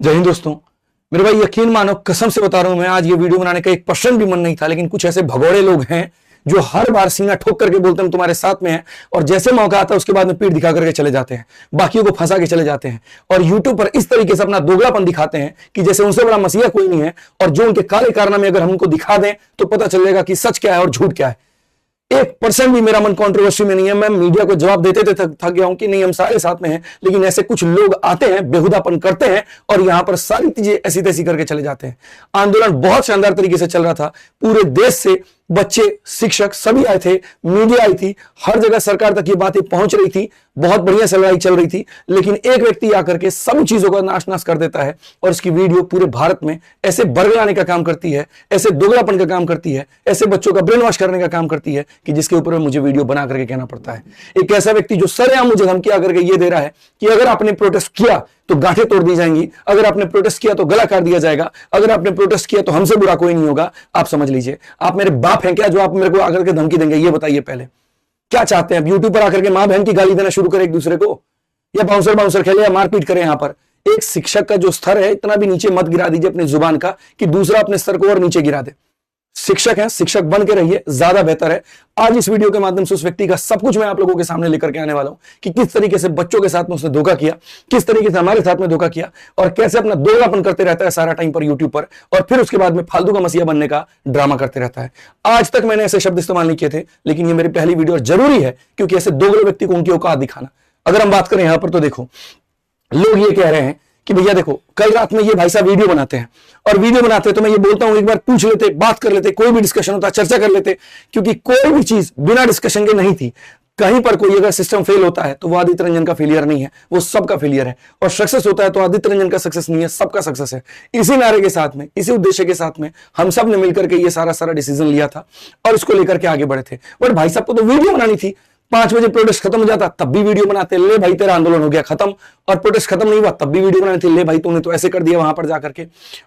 जय हिंद दोस्तों। मेरे भाई यकीन मानो, कसम से बता रहा हूं, मैं आज ये वीडियो बनाने का 1% भी मन नहीं था, लेकिन कुछ ऐसे भगोड़े लोग हैं जो हर बार सीना ठोक करके बोलते हैं तुम्हारे साथ में है, और जैसे मौका आता है उसके बाद में पीठ दिखा करके चले जाते हैं, बाकियों को फंसा के चले जाते हैं और यूट्यूब पर इस तरीके से अपना दोगलापन दिखाते हैं कि जैसे उनसे बड़ा मसीहा कोई नहीं है। और जो उनके काले कारनामे अगर हम उनको दिखा दें तो पता चलेगा कि सच क्या है और झूठ क्या है। 1% भी मेरा मन कंट्रोवर्सी में नहीं है। मैं मीडिया को जवाब देते थे थक गया हूं कि नहीं, हम सारे साथ में हैं, लेकिन ऐसे कुछ लोग आते हैं, बेहुदापन करते हैं और यहां पर सारी चीजें ऐसी तैसी करके चले जाते हैं। आंदोलन बहुत शानदार तरीके से चल रहा था, पूरे देश से बच्चे, शिक्षक सभी आए थे, मीडिया आई थी, हर जगह सरकार तक ये बातें पहुंच रही थी, बहुत बढ़िया से लड़ाई चल रही थी। लेकिन एक व्यक्ति आकर के सभी चीजों का नाश नाश कर देता है और इसकी वीडियो पूरे भारत में ऐसे बरगलाने का काम करती है, ऐसे दोगलापन का काम करती है, ऐसे बच्चों का ब्रेन वॉश करने का काम करती है कि जिसके ऊपर मुझे वीडियो बना करके कहना पड़ता है। एक ऐसा व्यक्ति जो सरेआम मुझे धमकी आकर के ये दे रहा है कि अगर आपने प्रोटेस्ट किया तो गांठें तोड़ दी जाएंगी, अगर आपने प्रोटेस्ट किया तो गला काट दिया जाएगा, अगर आपने प्रोटेस्ट किया तो हमसे बुरा कोई नहीं होगा। आप समझ लीजिए, आप मेरे बाप हैं क्या जो आप मेरे को आकर के धमकी देंगे? ये बताइए पहले, क्या चाहते हैं? यूट्यूब पर आकर के मां बहन की गाली देना शुरू करें एक दूसरे को, या बाउंसर खेले या मारपीट करें? यहां पर एक शिक्षक का जो स्तर है इतना भी नीचे मत गिरा दीजिए अपनी जुबान का कि दूसरा अपने स्तर को और नीचे गिरा दे। शिक्षक हैं, शिक्षक बन के रहिए, ज्यादा बेहतर है। आज इस वीडियो के माध्यम से उस व्यक्ति का सब कुछ मैं आप लोगों के सामने लेकर के आने वाला हूं कि किस तरीके से बच्चों के साथ में उसने धोखा किया, किस तरीके से हमारे साथ में धोखा किया और कैसे अपना दोगलापन करते रहता है सारा टाइम पर यूट्यूब पर, और फिर उसके बाद में फालतू का मसीहा बनने का ड्रामा करते रहता है। आज तक मैंने ऐसे शब्द इस्तेमाल नहीं किए थे, लेकिन ये मेरी पहली वीडियो जरूरी है क्योंकि ऐसे दोगले व्यक्ति को उनकी औकात दिखाना। अगर हम बात करें यहां पर तो देखो, लोग ये कह रहे हैं कि भैया देखो, कल रात में ये भाई साहब वीडियो बनाते हैं और वीडियो बनाते हैं तो मैं ये बोलता हूं एक बार पूछ लेते, बात कर लेते, कोई भी डिस्कशन होता, चर्चा कर लेते, क्योंकि कोई भी चीज बिना डिस्कशन के नहीं थी। कहीं पर कोई अगर सिस्टम फेल होता है तो वो आदित्य रंजन का फेलियर नहीं है, वो सबका फेलियर है, और सक्सेस होता है तो आदित्य रंजन का सक्सेस नहीं है, सबका सक्सेस है। इसी नारे के साथ में, इसी उद्देश्य के साथ में हम सब ने मिलकर के ये सारा डिसीजन लिया था और इसको लेकर के आगे बढ़े थे। बट भाई साहब को तो वीडियो बनानी थी, 5 बजे प्रोटेस्ट खत्म हो जाता तब भी वीडियो बनाते, ले भाई तेरा आंदोलन हो गया खत्म, और प्रोटेस्ट खत्म नहीं हुआ तब भी वीडियो बनानी थी, ले भाई तूने तो ऐसे कर दिया वहां पर जाकर के।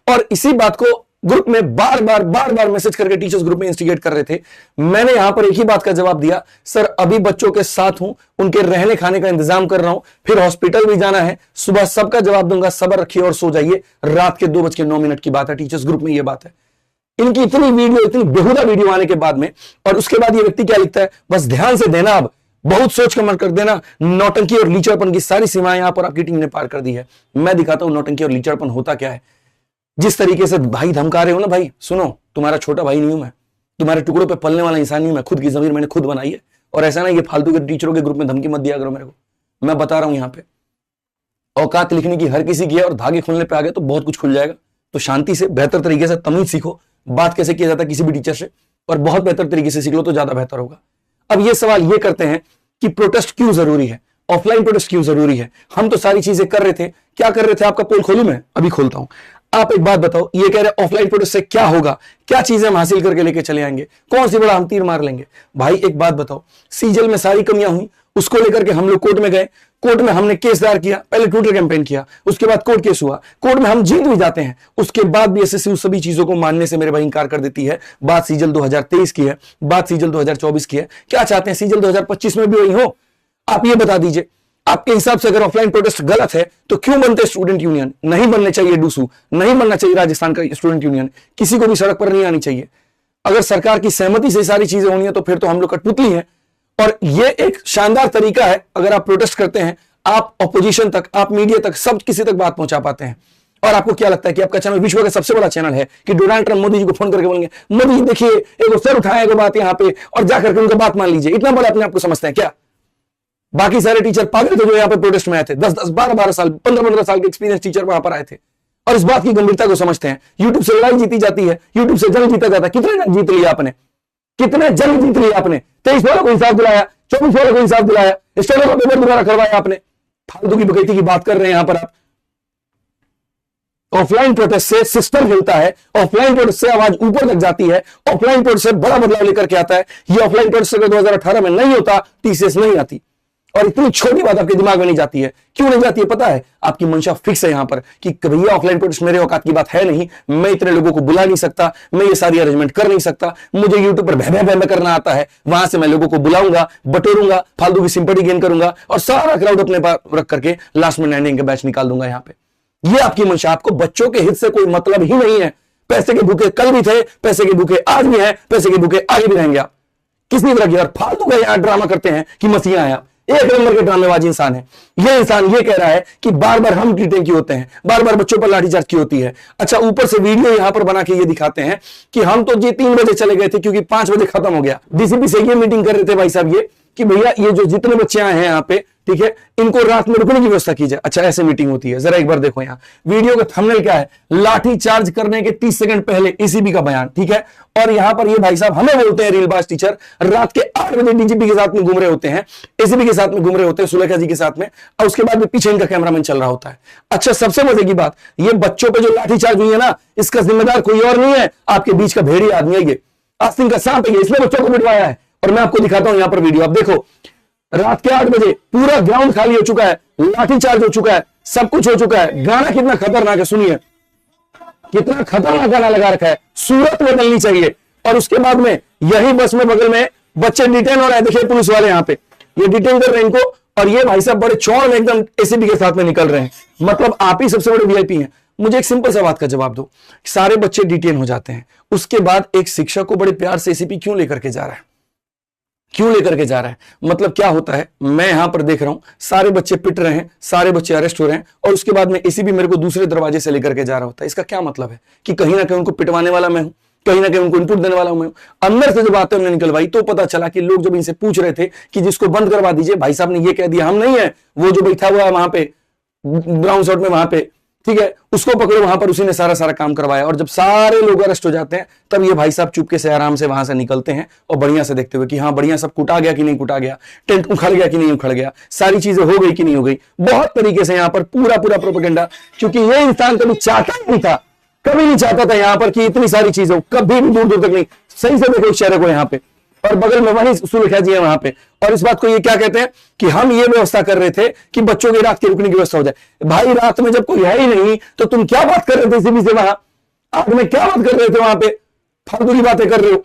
और इसी बात को ग्रुप में बार बार मैसेज करके टीचर्स ग्रुप में इंस्टिगेट कर रहे थे। मैंने यहां पर एक ही बात का जवाब दिया, सर अभी बच्चों के साथ हूं, उनके रहने खाने का इंतजाम कर रहा हूं, फिर हॉस्पिटल भी जाना है, सुबह सबका जवाब दूंगा, सब्र रखिए और सो जाइए। रात के 2:09 की बात है, टीचर्स ग्रुप में यह बात है। इनकी इतनी वीडियो, इतनी बेहुदा वीडियो आने के बाद में, और उसके बाद ये व्यक्ति क्या लिखता है, बस ध्यान से देना, अब बहुत सोच कर मत कर देना, नौटंकी और लीचड़पन की सारी सीमाएं यहां पर आपकी टीम ने पार कर दी है। मैं दिखाता हूं नौटंकी और लीचड़पन होता क्या है। जिस तरीके से भाई धमका रहे हो ना, भाई सुनो, तुम्हारा छोटा भाई नहीं हूं मैं, तुम्हारे टुकड़ों पे पलने वाला इंसान नहीं हूं मैं, खुद की जमीन मैंने खुद बनाई है। और ऐसा ना ये फालतू के टीचरों के ग्रुप में धमकी मत दिया करो मेरे को, मैं बता रहा हूं यहां पे औकात लिखने की हर किसी की है, और धागे खुलने पे आ गए तो बहुत कुछ खुल जाएगा। तो शांति से, बेहतर तरीके से तमीज सीखो, बात कैसे किया जाता है किसी भी टीचर से, और बहुत बेहतर तरीके से सीख लो तो ज्यादा बेहतर होगा। अब ये सवाल ये करते हैं कि प्रोटेस्ट क्यों जरूरी है, ऑफलाइन प्रोटेस्ट क्यों जरूरी है? हम तो सारी चीजें कर रहे थे। क्या कर रहे थे? आपका पोल खोलूं मैं? अभी खोलता हूं। आप एक बात बताओ, ये कह रहे ऑफलाइन प्रोटेस्ट से क्या होगा, क्या चीजें हम हासिल करके लेके चले आएंगे, कौन सी बड़ा हम तीर मार लेंगे? भाई एक बात बताओ, सीजल में सारी कमियां हुई, उसको लेकर के हम लोग कोर्ट में गए, कोर्ट में हमने केस दायर किया, पहले ट्विटर कैंपेन किया, उसके बाद कोर्ट केस हुआ, कोर्ट में हम जीत भी जाते हैं, उसके बाद भी एसएससी उस सभी चीजों को मानने से मेरे भाई इंकार कर देती है। बात सीजल 2023 की है, बात सीजल 2024 की है। क्या चाहते हैं सीजल 2025 में भी वही हो? आप ये बता दीजिए, आपके हिसाब से अगर ऑफलाइन प्रोटेस्ट गलत है तो क्यों बनते स्टूडेंट यूनियन? नहीं बनने चाहिए डूसू, नहीं बनना चाहिए राजस्थान का स्टूडेंट यूनियन, किसी को भी सड़क पर नहीं आनी चाहिए। अगर सरकार की सहमति से सारी चीजें होनी है तो फिर तो हम लोग कठपुतली हैं। और ये एक शानदार तरीका है, अगर आप प्रोटेस्ट करते हैं, आप ऑपोजिशन तक, आप मीडिया तक, सब किसी तक बात पहुंचा पाते हैं। और आपको क्या लगता है कि आपका चैनल विश्व का सबसे बड़ा चैनल है कि डोनाल्ड ट्रंप मोदी जी को फोन करके बोलेंगे, मोदी जी देखिए एक सर उठाएगा बात यहां पे, और जाकर के उनका बात मान लीजिए? इतना बड़ा अपने आपको समझते हैं क्या? बाकी सारे टीचर पागल थे जो यहां पे प्रोटेस्ट में आए थे, 10-10, 12-12 साल, 15-15 साल के एक्सपीरियंस टीचर वहां पर आए थे और इस बात की गंभीरता को समझते हैं। यूट्यूब से लड़ाई जीती जाती है, यूट्यूब से जंग जीता जाता है। कितने जंग जीत लिया आपने, कितने जंग जीत लिया आपने? 23 वालों को इंसाफ दिलाया, 24 वालों को इंसाफ दिलाया, स्टेटों का पेपर दोबारा करवाया आपने। फालतू की बकैती की बात कर रहे हैं यहां पर आप। ऑफलाइन प्रोटेस्ट से सिस्टम हिलता है, ऑफलाइन प्रोटेस्ट से आवाज ऊपर तक जाती है, ऑफलाइन प्रोटेस्ट से बड़ा बदलाव लेकर के आता है। ये ऑफलाइन प्रोटेस्ट अगर 2018 में नहीं होता, टीसीएस नहीं आती। और इतनी छोटी बात आपके दिमाग में नहीं जाती है। क्यों नहीं जाती है पता है? आपकी मंशा फिक्स है यहां पर कि भैया ऑफलाइन प्रोटेस्ट मेरे औकात की बात है नहीं, मैं इतने लोगों को बुला नहीं सकता, मैं ये सारी अरेंजमेंट कर नहीं सकता, मुझे यूट्यूब पर भय करना आता है, वहां से मैं लोगों को बुलाऊंगा, बटोरूंगा, फालतू की सिंपैथी गेन करूंगा और सारा क्राउड अपने पास रख करके लास्ट में एंडिंग का बैच निकाल दूंगा यहां पे। ये आपकी मंशा, आपको बच्चों के हित से कोई मतलब ही नहीं है। पैसे के भूखे कल भी थे, पैसे के भूखे आज भी हैं, पैसे के भूखे आगे भी रहेंगे। आप किसी तरह की और फालतू का यहां ड्रामा करते हैं कि मसीहा है। आप एक नंबर के ड्रामेबाज इंसान है। ये इंसान ये कह रहा है कि बार बार हम ट्रीटिंग की होते हैं, बार बार बच्चों पर लाठीचार्ज की होती है। अच्छा, ऊपर से वीडियो यहां पर बना के ये दिखाते हैं कि हम तो जी 3 बजे चले गए थे क्योंकि 5 बजे खत्म हो गया। डीसीपी से ये मीटिंग कर रहे थे भाई साहब ये कि भैया ये जो जितने बच्चे आए हैं यहाँ पे, ठीक है, इनको रात में रुकने की व्यवस्था की जाए। अच्छा, ऐसे मीटिंग होती है। जरा एक बार देखो यहाँ वीडियो का थंबनेल क्या है, लाठी चार्ज करने के 30 सेकंड पहले एसीबी का बयान, ठीक है। और यहां पर ये भाई साहब हमें बोलते हैं रीलबाज टीचर, रात के 8 बजे डीजीपी के साथ में घूम रहे होते हैं, एसीबी के साथ में घूम रहे होते हैं, सुलेखा जी के साथ में, और उसके बाद में पीछे इनका कैमरामैन चल रहा होता है। अच्छा, सबसे मजे की बात, ये बच्चों पे जो लाठी चार्ज हुई है ना, इसका जिम्मेदार कोई और नहीं है, आपके बीच का भेड़िया आदमी है ये, आस्तीन का सांप है ये, इसने बच्चों को पिटवाया है। और मैं आपको दिखाता हूं यहां पर वीडियो, आप देखो, रात के 8 बजे पूरा ग्राउंड खाली हो चुका है, लाठीचार्ज हो चुका है, सब कुछ हो चुका है। गाना कितना खतरनाक है, सुनिए कितना खतरनाक गाना लगा रखा है, सूरत बदलनी चाहिए। और उसके बाद में यही बस में बगल में बच्चे डिटेन हो रहे हैं, देखिए पुलिस वाले यहां पे ये डिटेन कर रहे हैं इनको, और ये भाई साहब बड़े चौड़ में एकदम एसीबी के साथ में निकल रहे हैं। मतलब आप ही सबसे बड़े वीआईपी हैं। मुझे एक सिंपल सा बात का जवाब दो, सारे बच्चे डिटेन हो जाते हैं, उसके बाद एक शिक्षक को बड़े प्यार से एसीपी क्यों लेकर के जा रहा है, क्यों लेकर के जा रहा है? मतलब क्या होता है, मैं यहां पर देख रहा हूं सारे बच्चे पिट रहे हैं, सारे बच्चे अरेस्ट हो रहे हैं, और उसके बाद में एसीपी मेरे को दूसरे दरवाजे से लेकर के जा रहा होता है। इसका क्या मतलब है कि कहीं ना कहीं उनको पिटवाने वाला मैं हूं, कहीं ना कहीं उनको इनपुट देने वाला हूं मैं हूं। अंदर से जब बातें हमने निकलवाई तो पता चला कि लोग जब इनसे पूछ रहे थे कि जिसको बंद करवा दीजिए, भाई साहब ने ये कह दिया हम नहीं है, वो जो बैठा हुआ है वहां पे ब्राउन शर्ट में वहां पे, ठीक है, उसको पकड़ो, वहां पर उसी ने सारा काम करवाया। और जब सारे लोग अरेस्ट हो जाते हैं तब ये भाई साहब चुपके से आराम से वहां से निकलते हैं और बढ़िया से देखते हुए कि हाँ बढ़िया सब कुटा गया कि नहीं कुटा गया, टेंट उखड़ गया कि नहीं उखड़ गया, सारी चीजें हो गई कि नहीं हो गई। बहुत तरीके से यहाँ पर पूरा प्रोपेगेंडा, क्योंकि ये इंसान कभी चाहता ही नहीं था, कभी नहीं चाहता था यहाँ पर कि इतनी सारी चीजें हो, कभी भी दूर तक नहीं। सही से देखो इस चेहरे को यहाँ पे, और बगल में वही सुलेखा जी है वहां पे। और इस बात को ये क्या कहते हैं कि हम ये व्यवस्था कर रहे थे कि बच्चों की रात की रुकने की व्यवस्था हो जाए। भाई रात में जब कोई है ही नहीं तो तुम क्या बात कर रहे थे सीबी से, वहां आग में क्या बात कर रहे थे, वहां पे फालतू की बातें कर रहे हो।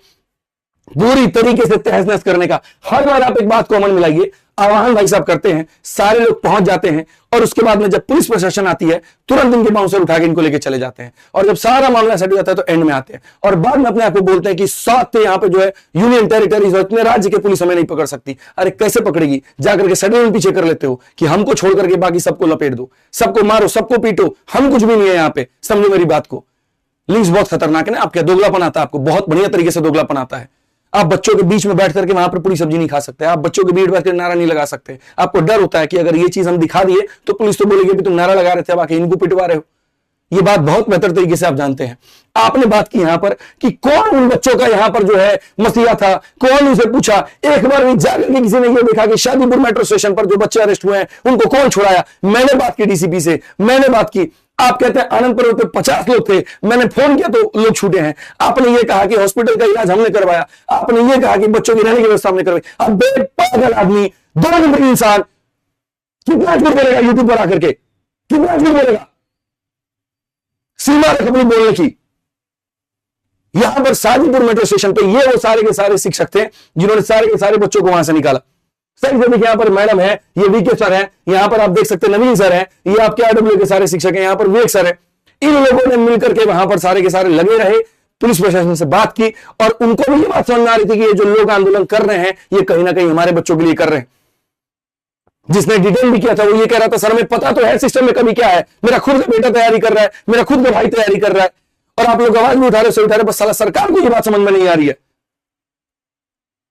पूरी तरीके से तहस नहस करने का हर बार आप एक बात को अमल मिलाइए, आह्वान भाई साहब करते हैं, सारे लोग पहुंच जाते हैं, और उसके बाद में जब पुलिस प्रशासन आती है तुरंत इनके बाउंसर उठा के इनको लेके चले जाते हैं। और जब सारा मामला सेट हो जाता है तो एंड में आते हैं और बाद में अपने आप को बोलते हैं कि 7 यहाँ पे जो है यूनियन टेरिटरीज और इतने राज्य के पुलिस हमें नहीं पकड़ सकती। अरे कैसे पकड़ेगी, जाकर के सडन पीछे कर लेते हो कि हमको छोड़ करके बाकी सबको लपेट दो, सबको मारो, सबको पीटो, हम कुछ भी नहीं है यहाँ पे। समझो मेरी बात को, लिंक्स बहुत खतरनाक है ना, आपका दोगलापन आता है, आपको बहुत बढ़िया तरीके से दोगलापन आता है। आप बच्चों के बीच में बैठ करके वहां पर पूरी सब्जी नहीं खा सकते, आप बच्चों के बीच बैठ कर नारा नहीं लगा सकते। आपको डर होता है कि अगर ये चीज हम दिखा दिए तो पुलिस तो बोलेगी कि तुम नारा लगा रहे थे, अब आके इनको पिटवा रहे हो। ये बात बहुत बेहतर तरीके से आप जानते हैं। आपने बात की यहां पर कि कौन उन बच्चों का यहां पर जो है मसीहा था, कौन उनसे पूछा, एक बार भी जाकर के किसी ने ये देखा कि शादीपुर मेट्रो स्टेशन पर जो बच्चे अरेस्ट हुए हैं उनको कौन छुड़ाया? मैंने बात की डीसीपी से, मैंने बात की। आप कहते हैं आनंद पर्वत पे 50 लोग थे, मैंने फोन किया तो लोग छूटे हैं। आपने ये कहा कि हॉस्पिटल का इलाज हमने करवाया, आपने ये कहा कि बच्चों की रहने की व्यवस्था हमने करवाई। अब बेपागल आदमी, 2 नंबर इंसान कितना झूठ बोलेगा यूट्यूब पर आकर के, कितना झूठ बोलेगा? सीमा रख अपनी बोलने की। यहां पर शादीपुर मेट्रो स्टेशन पे ये वो सारे के सारे शिक्षक थे जिन्होंने सारे के सारे बच्चों को वहां से निकाला। सही से देखिए, यहाँ पर मैडम है, ये वीके सर है, यहाँ पर आप देख सकते हैं नवीन सर है, ये आपके आरडब्ल्यू के सारे शिक्षक हैं, यहाँ पर विवेक सर है। इन लोगों ने मिलकर के वहां पर सारे के सारे लगे रहे, पुलिस प्रशासन से बात की, और उनको भी ये बात समझ में आ रही थी कि ये जो लोग आंदोलन कर रहे हैं ये कहीं ना कहीं हमारे बच्चों के लिए कर रहे हैं। जिसने डिटेन भी किया था वो ये कह रहा था, सर हमें पता तो है सिस्टम में कभी क्या है, मेरा खुद का बेटा तैयारी कर रहा है, मेरा खुद का भाई तैयारी कर रहा है, और आप लोग आवाज भी उठा रहे, बस साला सरकार को ये बात समझ में नहीं आ रही है।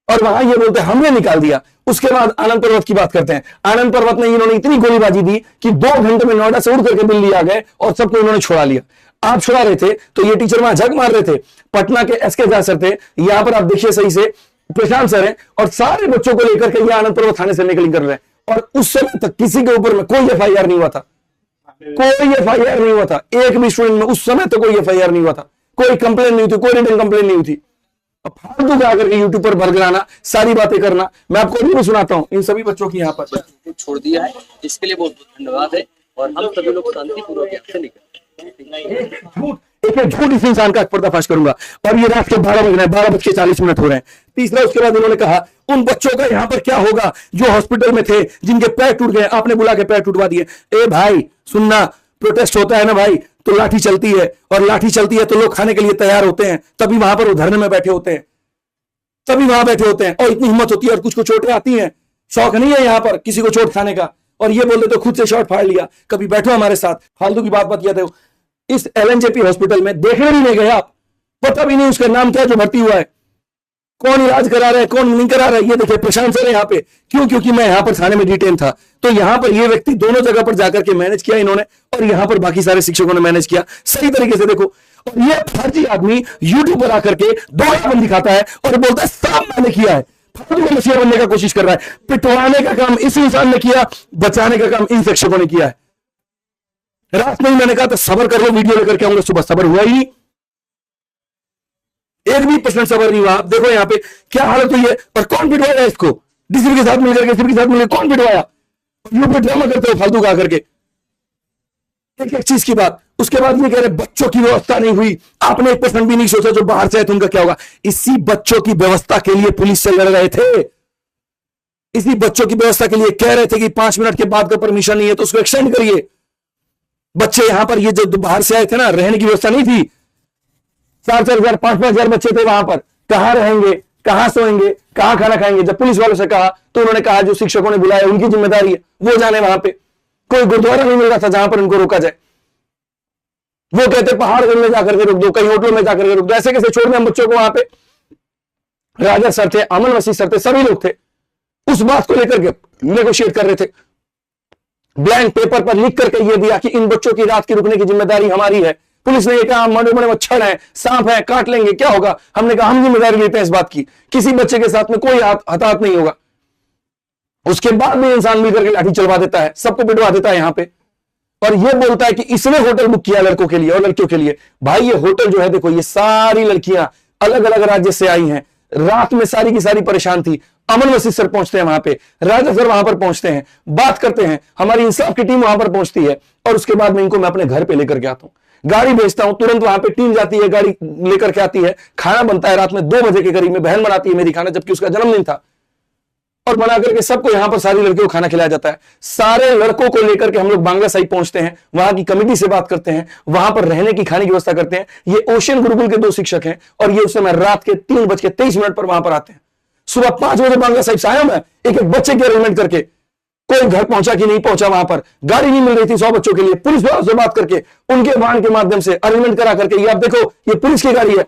और वहां ये बोलते हैं हमने निकाल दिया। उसके बाद आनंद पर्वत की बात करते हैं। आनंद पर्वत में इन्होंने इतनी गोलीबाजी दी कि 2 घंटे में नोएडा से उड़ करके दिल्ली आ गए और सबको इन्होंने छुड़ा लिया। आप छुड़ा रहे थे तो ये टीचर वहां झक मार रहे थे। पटना के एसके झा सर थे, यहां पर आप देखिए सही से प्रशांत सर है, और सारे बच्चों को लेकर के ये आनंद पर्वत थाने से निकल कर रहे हैं। और उस समय तक किसी के ऊपर में कोई एफआईआर नहीं हुआ था, कोई एफआईआर नहीं हुआ था। एक भी स्टूडेंट में उस समय तो कोई एफआईआर नहीं हुआ था, कोई कंप्लेन नहीं हुई थी, कोई रिटन कंप्लेन नहीं हुई थी। अब फालतू का आकर के यूट्यूब पर बरगलाना, सारी बातें करना। मैं आपको अभी भी सुनाता हूँ इन सभी बच्चों की यहाँ पर छोड़ दिया है, इसके लिए बहुत बहुत धन्यवाद है। और हम सभी लोग शांतिपूर्वक यहाँ से निकल। एक झूठ इस इंसान का पर्दाफाश करूंगा। और ये रात के 12 बज रहे हैं, 12:40 हो रहे हैं। तीसरा, उसके बाद उन्होंने कहा उन बच्चों का यहाँ पर क्या होगा जो हॉस्पिटल में थे, जिनके पैर टूट गए, आपने बुला के पैर टूटवा दिए। ए भाई सुनना, प्रोटेस्ट होता है ना भाई, तो लाठी चलती है, और लाठी चलती है तो लोग खाने के लिए तैयार होते हैं, तभी वहां पर वो धरने में बैठे होते हैं, तभी वहां बैठे होते हैं। और इतनी हिम्मत होती है, और कुछ को चोटें आती हैं, शौक नहीं है यहां पर किसी को चोट खाने का, और ये बोल देते खुद से शॉट फाड़ लिया। कभी बैठो हमारे साथ, फालतू की बात मत किया। इस एलएनजेपी हॉस्पिटल में देखने भी नहीं गए आप, पता भी नहीं उसका नाम क्या जो भर्ती हुआ है, कौन इलाज करा रहा है, कौन नहीं करा रहा है। ये देखिए प्रशांत सर यहाँ पे, क्यों? क्योंकि मैं यहाँ पर थाने में डिटेन था, तो यहाँ पर ये व्यक्ति दोनों जगह पर जाकर के मैनेज किया इन्होंने, और यहाँ पर बाकी सारे शिक्षकों ने मैनेज किया सही तरीके से। देखो, और ये फर्जी आदमी यूट्यूब पर आकर के दोहरापन दिखाता है और बोलता है सब मैंने किया है, फालतू मसीहा बनने का कोशिश कर रहा है। पिटवाने का काम इस इंसान ने किया, बचाने का काम इन शिक्षकों ने किया है। रात में ही मैंने कहा था सबर कर लो, वीडियो लेकर के आऊंगा, सुबह सबर हुआ ही नहीं, 1% सबर नहीं हुआ। आप देखो यहाँ पे क्या हालत हुई है, और कौन पिटवाया इसको? डीसीपी के साथ मिलकर के, के साथ मिलकर कौन पिटवाया? यूं पे ड्रामा करते हो फालतू का करके, एक एक चीज की बात। उसके बाद ये कह रहे बच्चों की व्यवस्था नहीं हुई, आपने 1% भी नहीं सोचा जो बाहर से आए थे उनका क्या होगा। इसी बच्चों की व्यवस्था के लिए पुलिस से लड़ रहे थे, इसी बच्चों की व्यवस्था के लिए कह रहे थे कि 5 मिनट के बाद का परमिशन नहीं है तो उसको एक्सटेंड करिए। बच्चे यहां पर, ये जो बाहर से आए थे ना, रहने की व्यवस्था नहीं थी, 4-4 हजार 5-5 हजार बच्चे थे वहां पर, कहां रहेंगे, कहां सोएंगे, कहां खाना खाएंगे। जब पुलिस वालों से कहा तो उन्होंने कहा जो शिक्षकों ने बुलाया उनकी जिम्मेदारी है, वो जाने वहां पे। कोई गुरुद्वारा नहीं मिल रहा था जहां पर उनको रोका जाए, वो कहते पहाड़गढ़ में जाकर के रोक दो, कहीं होटलों में जाकर के रोक दो। ऐसे कैसे छोड़ दें हम बच्चों को? वहां पे राजा सर थे, अमन वसी सर थे, सभी लोग थे, उस बात को लेकर के नेगोशिएट कर रहे थे। ब्लैंक पेपर पर लिख करके ये दिया कि इन बच्चों की रात की रुकने की जिम्मेदारी हमारी है। पुलिस ने ये कहा बड़े बड़े मच्छर हैं, सांप है, काट लेंगे, क्या होगा? हमने कहा हम जिम्मेदारी लेते हैं इस बात की, किसी बच्चे के साथ में कोई हताहत नहीं होगा। उसके बाद भी इंसान मिलकर के लाठी चलवा देता है, सबको पिटवा देता है यहां पे, और ये बोलता है कि इसने होटल बुक किया लड़कों के लिए और लड़कियों के लिए। भाई ये होटल जो है, देखो ये सारी लड़कियां अलग अलग राज्य से आई हैं, रात में सारी की सारी परेशान थी। अमन वसीफ सर पहुंचते हैं वहां पे, राजा सर वहां पर पहुंचते हैं, बात करते हैं, हमारी इंसाफ की टीम वहां पर पहुंचती है, और उसके बाद में इनको मैं अपने घर पे लेकर के आता हूं, गाड़ी भेजता हूं, तुरंत वहां पे टीम जाती है, गाड़ी लेकर के आती है, खाना बनता है रात में 2 बजे के करीब में, बहन बनाती है मेरी खाना, जबकि उसका जन्मदिन था, और बना करके सबको यहां पर सारी लड़कियों को खाना खिलाया जाता है। सारे लड़कों को लेकर के हम लोग बांग्ला साहिब पहुंचते हैं, वहां की कमेटी से बात करते हैं, वहां पर रहने की खाने की व्यवस्था करते हैं। ये ओशियन गुरुकुल के 2 शिक्षक हैं, और ये उस समय रात के 3:23 पर वहां पर आते हैं। सुबह 5 बजे बांग्ला साहिब से आया मैं, एक एक बच्चे की अरेंजमेंट करके, कोई घर पहुंचा कि नहीं पहुंचा, वहां पर गाड़ी नहीं मिल रही थी 100 बच्चों के लिए, पुलिस वालों से बात करके उनके वाहन के माध्यम से अरेंजमेंट करा करके, ये आप देखो ये पुलिस की गाड़ी है,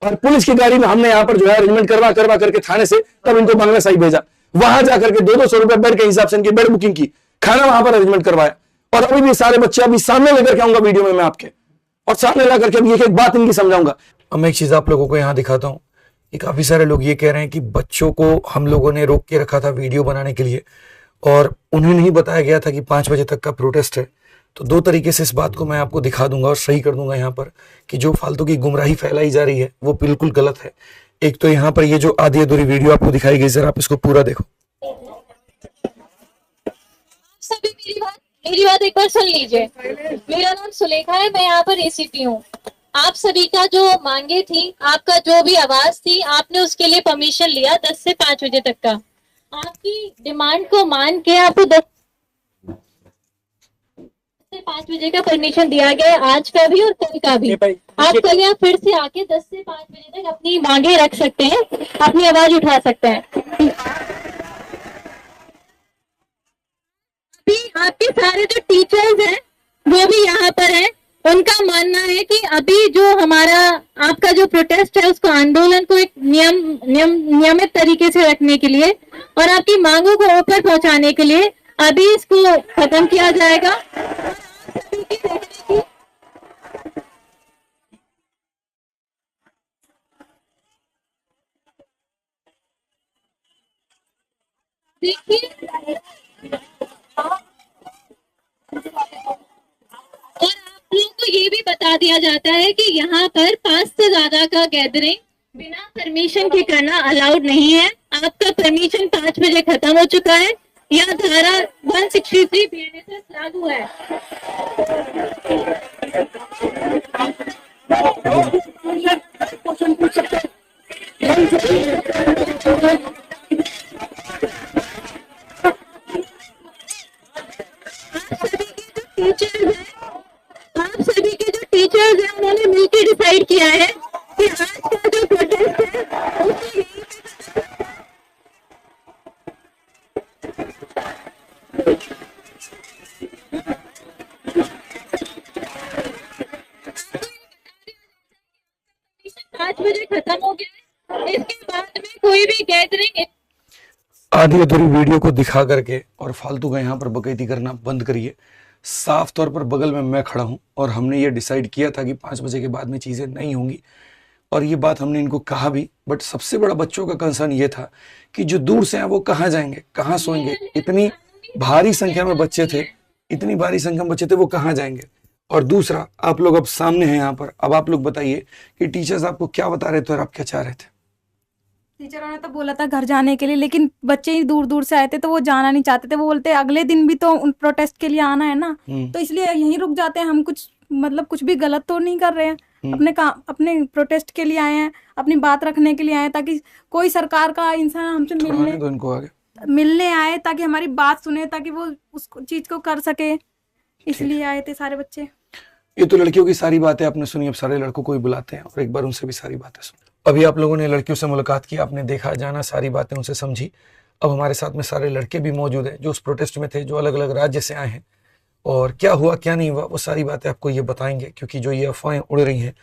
और पुलिस की गाड़ी में हमने यहां पर जो है अरेंजमेंट करवा करके थाने से तब इनको बांग्ला साहिब भेजा, वहां जाकर के 200 रुपए बेड के हिसाब से इनकी बेड बुकिंग की, खाना वहां पर अरेंजमेंट करवाया। और अभी भी सारे बच्चे अभी सामने लेकर के आऊंगा वीडियो में मैं आपके, और सामने ला करके अभी एक एक बात इनकी समझाऊंगा। अब मैं एक चीज आप लोगों को यहाँ दिखाता हूँ, काफी सारे लोग ये कह रहे हैं कि बच्चों को हम लोगों ने रोक के रखा था वीडियो बनाने के लिए, और उन्हें नहीं बताया गया था कि 5 बजे तक का प्रोटेस्ट है। तो 2 तरीके से इस बात को मैं आपको दिखा दूंगा और सही कर दूंगा यहाँ पर, कि जो फालतू की गुमराही फैलाई जा रही है वो बिल्कुल गलत है। एक तो यहाँ पर ये जो आधी अधूरी वीडियो आपको दिखाई गई, जरा आप इसको पूरा देखो। सभी मेरी बात एक बार सुन लीजिए। मेरा नाम सुलेखा है, मैं यहाँ पर एसीपी हूँ। आप सभी का जो मांगे थी, आपका जो भी आवाज थी, आपने उसके लिए परमिशन लिया 10 से 5 बजे तक का। आपकी डिमांड को मान के आपको 10 से 5 बजे का परमिशन दिया गया है, आज का भी और कल का भी। आप कल यहाँ फिर से आके 10 से 5 बजे तक अपनी मांगे रख सकते हैं, अपनी आवाज उठा सकते हैं। अभी आपके सारे जो टीचर्स हैं वो भी यहाँ पर हैं, उनका मानना है कि अभी जो हमारा आपका जो प्रोटेस्ट है उसको, आंदोलन को एक नियमित तरीके से रखने के लिए और आपकी मांगों को ऊपर पहुंचाने के लिए अभी इसको खत्म किया जाएगा। देखिए, और आप लोगों को ये भी बता दिया जाता है कि यहाँ पर 5 से ज्यादा का गैदरिंग बिना परमिशन के करना अलाउड नहीं है। आपका परमिशन 5 बजे खत्म हो चुका है। यह धारा 163 BNSS लागू है। टीचर किया है कि आज का जो प्रोटेस्ट है उसको यहीं 5 बजे खत्म हो गया है। इसके बाद में कोई भी गैदरिंग आधी अधूरी वीडियो को दिखा करके और फालतू का यहाँ पर बकैती करना बंद करिए। साफ तौर पर बगल में मैं खड़ा हूँ और हमने ये डिसाइड किया था कि 5 बजे के बाद में चीज़ें नहीं होंगी, और ये बात हमने इनको कहा भी। बट सबसे बड़ा बच्चों का कंसर्न ये था कि जो दूर से हैं वो कहाँ जाएंगे, कहाँ सोएंगे। इतनी भारी संख्या में बच्चे थे, इतनी भारी संख्या में बच्चे थे, वो कहाँ जाएंगे। और दूसरा, आप लोग अब सामने हैं यहाँ पर, अब आप लोग बताइए कि टीचर्स आपको क्या बता रहे थे और आप क्या चाह रहे थे। टीचरों ने तो बोला था घर जाने के लिए, लेकिन बच्चे ही दूर दूर से आए थे तो वो जाना नहीं चाहते थे। वो बोलते अगले दिन भी तो उन प्रोटेस्ट के लिए आना है ना, तो इसलिए यहीं रुक जाते हैं। हम कुछ भी गलत तो नहीं कर रहे हैं। अपने प्रोटेस्ट के लिए आए हैं, अपनी बात रखने के लिए आए हैं, ताकि कोई सरकार का इंसान हमसे मिलने आए, ताकि हमारी बात सुने, ताकि वो उस चीज को कर सके। इसलिए आए थे सारे बच्चे। ये तो लड़कियों की सारी बातें आपने सुनी, अब सारे लड़कों को ही बुलाते हैं और एक बार उनसे भी सारी बातें सुनी। अभी आप लोगों ने लड़कियों से मुलाकात की, आपने देखा जाना, सारी बातें उनसे समझी। अब हमारे साथ में सारे लड़के भी मौजूद हैं जो उस प्रोटेस्ट में थे, जो अलग अलग राज्य से आए हैं, और क्या हुआ क्या नहीं हुआ वो सारी बातें आपको ये बताएंगे। क्योंकि जो ये अफवाहें उड़ रही हैं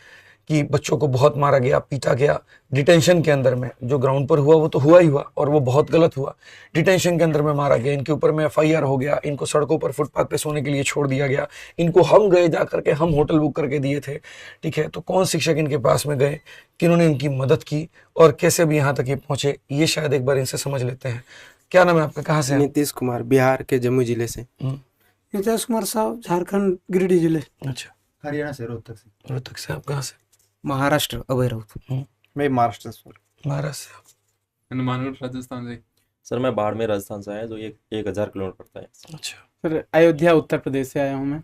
कि बच्चों को बहुत मारा गया, पीटा गया डिटेंशन के अंदर में, जो ग्राउंड पर हुआ वो तो हुआ ही हुआ और वो बहुत गलत हुआ। डिटेंशन के अंदर में मारा गया, इनके ऊपर में FIR हो गया, इनको सड़कों पर फुटपाथ पे सोने के लिए छोड़ दिया गया। इनको हम गए जा करके, हम होटल बुक करके दिए थे, ठीक है। तो कौन शिक्षक इनके पास में गए, किन्होंने इनकी मदद की और कैसे भी यहाँ तक ये पहुंचे, ये शायद एक बार इनसे समझ लेते हैं। क्या नाम है आपका, कहाँ से? नीतीश कुमार, बिहार के जम्मू जिले से। नीतीश कुमार साहब झारखंड गिरिडीह जिले। अच्छा, हरियाणा से, रोहतक से। आप कहाँ से? महाराष्ट्र, अभय राउत। मैं महाराष्ट्र से। महाराष्ट्र। हनुमानगढ़ राजस्थान से। सर मैं बाड़मेर राजस्थान से आया, जो 1000 किलोमीटर पड़ता है। अच्छा सर, अयोध्या उत्तर प्रदेश से आया हूँ मैं।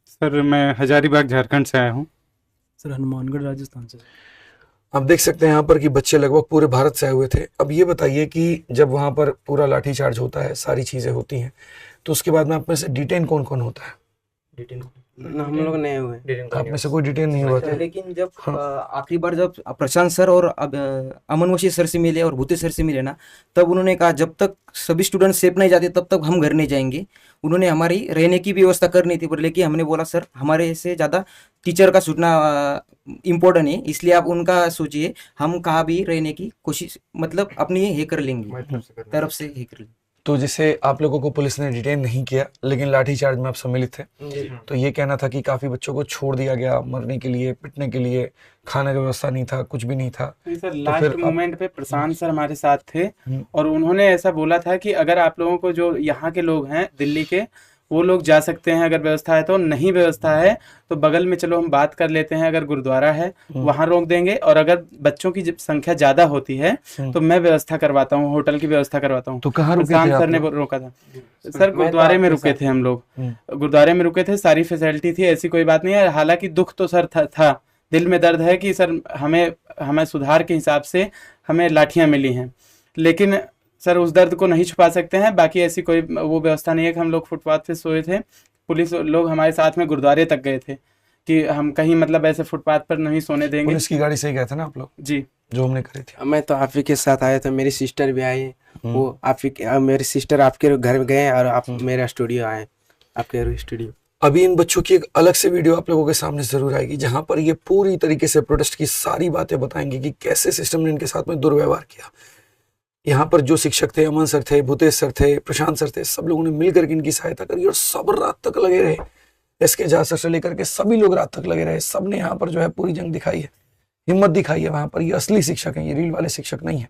सर मैं हजारीबाग झारखंड से आया हूँ। सर हनुमानगढ़ राजस्थान से। आप देख सकते हैं यहाँ पर कि बच्चे लगभग पूरे भारत से आए हुए थे। अब ये बताइए कि जब वहाँ पर पूरा लाठीचार्ज होता है, सारी चीजें होती हैं, तो उसके बाद में आप में से डिटेन कौन कौन होता है? हम लोग नहीं हुए, आप में से कोई डिटेन नहीं हुआ था? लेकिन जब आखिरी बार जब प्रशांत सर और अमन वशी सर से मिले और भूते सर से मिले ना, तब उन्होंने कहा जब तक सभी स्टूडेंट सेफ नहीं जाते तब तक हम घर नहीं जाएंगे। उन्होंने हमारी रहने की व्यवस्था करनी थी, पर लेकिन हमने बोला सर हमारे से ज़्यादा टीचर का छूटना इम्पोर्टेंट है, इसलिए आप उनका सोचिए, हम कहाँ भी रहने की कोशिश मतलब अपनी ये कर लेंगे, तरफ से ये कर लेंगे। तो जैसे आप लोगों को पुलिस ने डिटेन नहीं किया, लेकिन लाठीचार्ज में आप सम्मिलित थे, तो ये कहना था कि काफी बच्चों को छोड़ दिया गया मरने के लिए, पिटने के लिए, खाने की व्यवस्था नहीं था, कुछ भी नहीं था। सर लास्ट मोमेंट पे प्रशांत सर हमारे साथ थे और उन्होंने ऐसा बोला था कि अगर आप लोगों को, जो यहाँ के लोग हैं दिल्ली के, वो लोग जा सकते हैं अगर व्यवस्था है तो, नहीं व्यवस्था है तो बगल में चलो हम बात कर लेते हैं, अगर गुरुद्वारा है वहां रोक देंगे, और अगर बच्चों की संख्या ज्यादा होती है तो मैं व्यवस्था करवाता हूँ, होटल की व्यवस्था करवाता हूँ। तो कहाँ रुके प्रशांत थे सर ने रोका था? सर गुरुद्वारे में रुके थे हम लोग, गुरुद्वारे में रुके थे, सारी फैसिलिटी थी, ऐसी कोई बात नहीं है। हालांकि दुख तो सर था, दिल में दर्द है कि सर हमें सुधार के हिसाब से हमें लाठियां मिली हैं, लेकिन सर उस दर्द को नहीं छुपा सकते हैं। बाकी ऐसी कोई वो व्यवस्था नहीं है कि हम लोग फुटपाथ पे सोए थे। पुलिस लोग हमारे साथ में गुरुद्वारे तक गए थे कि हम कहीं मतलब ऐसे फुटपाथ पर नहीं सोने देंगे। पुलिस की गाड़ी से ही गए थे ना आप लोग? जी, जो हमने करी थी। मैं तो आप ही के साथ आया था, मेरी सिस्टर भी आई, वो आप ही मेरी सिस्टर आपके घर गए और आप मेरा स्टूडियो आए, आपके स्टूडियो। अभी इन बच्चों की एक अलग से वीडियो आप लोगों के सामने जरूर आएगी, जहां पर ये पूरी तरीके से प्रोटेस्ट की सारी बातें बताएंगे कि कैसे सिस्टम ने इनके साथ में दुर्व्यवहार किया। यहाँ पर जो शिक्षक थे, अमन सर थे, भूतेश सर थे, प्रशांत सर थे, सब लोगों ने मिलकर के इनकी सहायता करी और सब रात तक लगे रहे। SK झा सर से लेकर के सभी लोग रात तक लगे रहे। सब ने यहाँ पर जो है पूरी जंग दिखाई है, हिम्मत दिखाई है। वहां पर ये असली शिक्षक हैं, ये रील वाले शिक्षक नहीं है।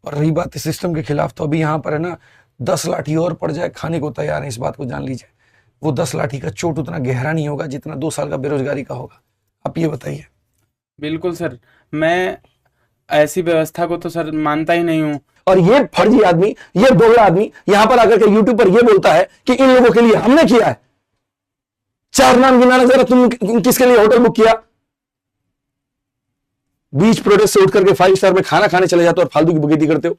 और रही बात इस सिस्टम के खिलाफ, तो अभी यहाँ पर है ना 10 लाठी और पड़ जाए खाने को तैयार है, इस बात को जान लीजिए। वो 10 लाठी का चोट उतना गहरा नहीं होगा जितना 2 साल का बेरोजगारी का होगा। आप ये बताइए। बिल्कुल सर, मैं ऐसी व्यवस्था को तो सर मानता ही नहीं हूँ। और ये फर्जी आदमी, ये दोगला आदमी यहाँ पर आकर के यूट्यूब पर ये बोलता है कि इन लोगों के लिए हमने किया है। 4 नाम गिनाना जरा, तुम किसके लिए होटल बुक किया? बीच प्रोटेस्ट से उठ करके 5 स्टार में खाना खाने चले जाते हो और फालतू की बकैती करते हो।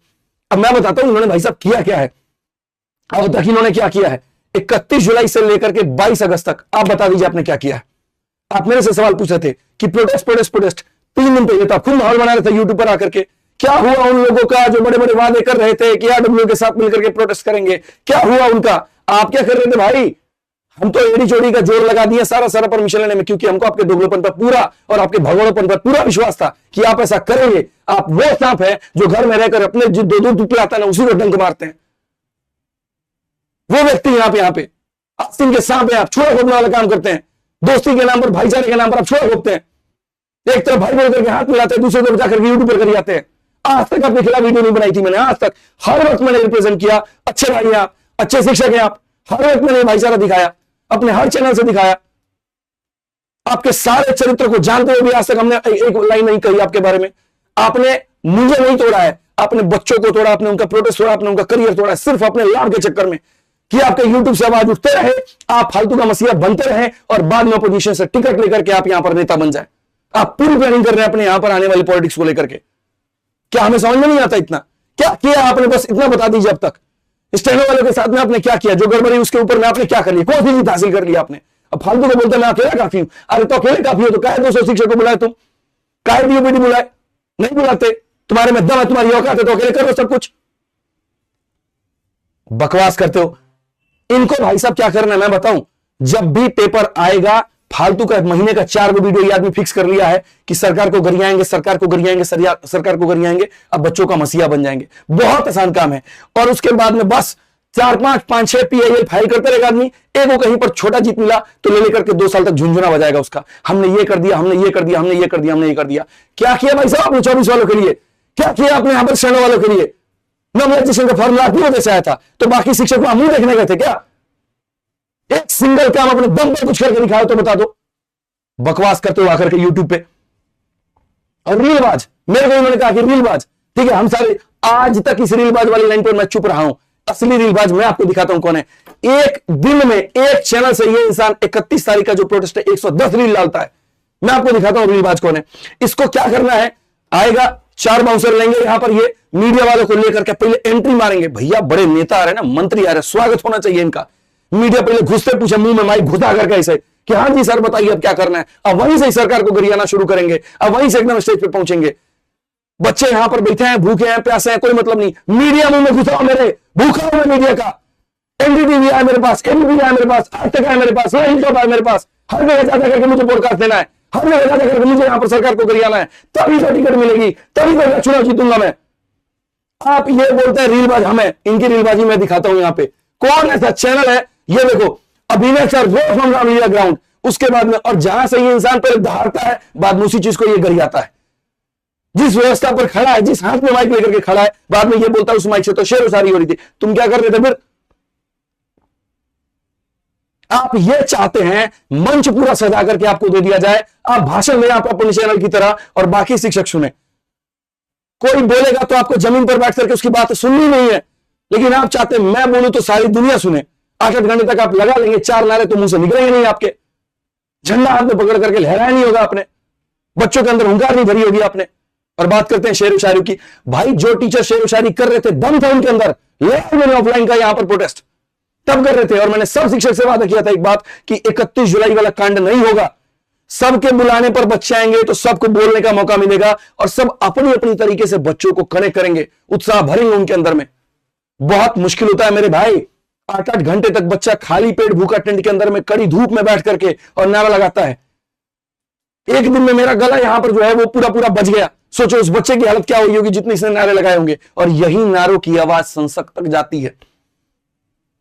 अब मैं बताता हूं इन्होंने भाई साहब किया क्या है, अब तक इन्होंने क्या किया है। 31 जुलाई से लेकर के 22 अगस्त तक आप बता दीजिए आपने क्या किया है। आप मेरे से सवाल पूछ रहे थे कि प्रोटेस्ट प्रोटेस्ट प्रोटेस्ट, 3 दिन पहले तो आप खुद माहौल बना रहे थे यूट्यूब पर आकर के। क्या हुआ उन लोगों का जो बड़े बड़े वादे कर रहे थे कि आरडब्ल्यू के साथ मिलकर के प्रोटेस्ट करेंगे? क्या हुआ उनका? आप क्या कर रहे थे भाई? हम तो एड़ी चोड़ी का जोर लगा दिया सारा परमिशन लेने में, क्योंकि हमको आपके दोगलेपन पर पूरा और आपके भगोड़ेपन पर पूरा विश्वास था कि आप ऐसा करेंगे। आप वो सांप है जो घर में रहकर अपने जो दूध पिलाता है ना उसी को डंक मारते हैं। वो व्यक्ति यहाँ पे आस्तीन के सांप है। आप छोड़ा खोपने वाला काम करते हैं, दोस्ती के नाम पर, भाईचारे के नाम पर आप छोड़ा खोपते हैं। एक तरफ भाई बोल करके हाथ मिलाते हैं, दूसरी तरफ जाकर यूट्यूब पर कर जाते हैं। आज तक अपने खिलाफ वीडियो नहीं बनाई थी मैंने, आज तक हर वक्त मैंने रिप्रेजेंट किया। अच्छे भाई हैं आप, अच्छे शिक्षक हैं आप, हर वक्त मैंने भाईचारा दिखाया, अपने हर चैनल से दिखाया। आपके सारे चरित्र को जानते हुए भी आज तक हमने एक लाइन नहीं कही आपके बारे में। आपने मुझे नहीं तोड़ा है, आपने बच्चों को तोड़ा, आपने उनका प्रोटेस्ट तोड़ा, आपने उनका करियर तोड़ा, सिर्फ अपने लाभ के चक्कर में कि आपके यूट्यूब से आवाज उठते रहे, आप फालतू का मसीहा बनते रहे और बाद में अपोजिशन से टिकट लेकर के आप यहां पर नेता बन जाए। आप पूरी प्लानिंग कर रहे हैं अपने यहां पर आने वाली पॉलिटिक्स को लेकर के। क्या हमें समझ में नहीं आता इतना? क्या किया आपने? बस इतना बता दीजिए अब तक स्टेनो वालों के साथ में आपने क्या किया? जो गड़बड़ी उसके ऊपर में आपने क्या कर लिया? कौन सी जीत हासिल कर लिया आपने? अब फालतू को बोलते मैं अकेला काफी हूं। अरे तो अकेले काफी हो तो काहे 200 शिक्षक को बुलाए तुम? काहे डीओपीडी बुलाए? नहीं बुलाते। तुम्हारे में दम है, तुम्हारी औकात है तो अकेले करो सब कुछ। बकवास करते हो। इनको भाई साहब क्या करना है मैं बताऊं? जब भी पेपर आएगा, फालतू का महीने का 4 वीडियो ये आदमी फिक्स कर लिया है कि सरकार को गरियाएंगे, सरकार को गरियाएंगे, सरकार को गरियाएंगे, अब बच्चों का मसीहा बन जाएंगे। बहुत आसान काम है। और उसके बाद में बस 4, 5, 5, 6 PIL फाइल करते रहेगा आदमी। एक को कहीं पर छोटा जीत मिला तो ले लेकर के 2 साल तक झुंझुना बजाएगा उसका, हमने ये कर दिया, हमने ये कर दिया, हमने ये कर दिया, हमने ये कर दिया। क्या किया भाई साहब आपने 24 वालों के लिए? क्या किया आपने यहां पर शरणों वालों के लिए? नॉर्मलाइजेशन का फॉर्मूला क्यों वैसे आया था? तो बाकी शिक्षक वहां मुंह देखने गए थे क्या? एक सिंगल काम अपने दम पर कुछ करके दिखाओ तो बता दो। बकवास करते हो आकर के यूट्यूब पे। और रीलबाज, मेरे को उन्होंने कहा कि रीलबाज, ठीक है हम सारे आज तक इस रीलबाज वाली लाइन पर मैं चुप रहा हूं। असली रीलबाज मैं आपको दिखाता हूं कौन है। एक दिन में एक चैनल से ये इंसान 31 तारीख का जो प्रोटेस्ट है 110 रील डालता है। मैं आपको दिखाता हूं रीलबाज कौन है। इसको क्या करना है, आएगा 4 बाउंसर लेंगे यहां पर, ये मीडिया वालों को लेकर के पहले एंट्री मारेंगे। भैया बड़े नेता आ रहे हैं ना, मंत्री आ रहे हैं, स्वागत होना चाहिए इनका। मीडिया पहले घुसते पूछे मुंह में माइक घुसा करके ऐसे कि हाँ जी सर बताइए अब क्या करना है। अब वहीं से सरकार को गरियाना शुरू करेंगे, अब वहीं से एकदम स्टेज पे पहुंचेंगे। बच्चे यहां पर बैठे हैं, भूखे हैं, प्यासे हैं, कोई मतलब नहीं। मीडिया मुंह में घुसाओ मेरे, भूखा हूं मैं मीडिया का। एनडीटीवी है मेरे पास, एबीपी है मेरे पास, आज तक है मेरे पास, है मेरे पास। हर जगह जा करके मुझे पॉडकास्ट देना है, हर जगह जा करके मुझे यहां पर सरकार को गरियाना है, तभी तो टिकट मिलेगी, तभी तो चुनाव जीतूंगा मैं। आप ये बोलते हैं रीलबाज हमें, इनकी रीलबाजी मैं दिखाता हूं यहाँ पे। कौन ऐसा चैनल है ये देखो, अभिनय सर फ्रॉम मीडिया ग्राउंड। उसके बाद में और जहां से ये इंसान पहले दहाड़ता है, बाद में उसी चीज को ये गरियाता है। जिस व्यवस्था पर खड़ा है, जिस हाथ में माइक लेकर के खड़ा है, बाद में ये बोलता है उस माइक से तो शेरोशायरी हो रही थी। तुम क्या कर रहे थे फिर? आप ये चाहते हैं मंच पूरा सजा करके आपको दे दिया जाए, आप भाषण दें आप अपने चैनल की तरह और बाकी शिक्षक सुने। कोई बोलेगा तो आपको जमीन पर बैठ करके उसकी बात सुननी नहीं है, लेकिन आप चाहते हैं मैं बोलूं तो सारी दुनिया सुने। 8-8 घंटे तक आप लगा लेंगे, 4 नारे तो मुंह से निकलेंगे नहीं आपके, झंडा हाथ में पकड़ करके लहराया नहीं होगा आपने, बच्चों के अंदर हुंकार नहीं भरी होगी आपने। और बात करते हैं शेर व शायरी की। भाई जो टीचर शेर व शायरी कर रहे थे, दम था उनके अंदर, ले मैंने ऑफलाइन का यहां पर प्रोटेस्ट तब कर रहे थे। और मैंने सब शिक्षक से वादा किया था एक बात कि 31 जुलाई वाला कांड नहीं होगा। सबके बुलाने पर बच्चे आएंगे तो सबको बोलने का मौका मिलेगा और सब अपनी अपनी तरीके से बच्चों को कनेक्ट करेंगे, उत्साह भरेंगे उनके अंदर में। बहुत मुश्किल होता है मेरे भाई, 8-8 घंटे तक बच्चा खाली पेट भूखा टेंट के अंदर में कड़ी धूप में बैठ करके और नारा लगाता है। एक दिन में मेरा गला यहां पर जो है वो पूरा पूरा बच गया। सोचो उस बच्चे की हालत क्या हुई होगी जितने इसने नारे लगाए होंगे। और यही नारों की आवाज संसद तक जाती है,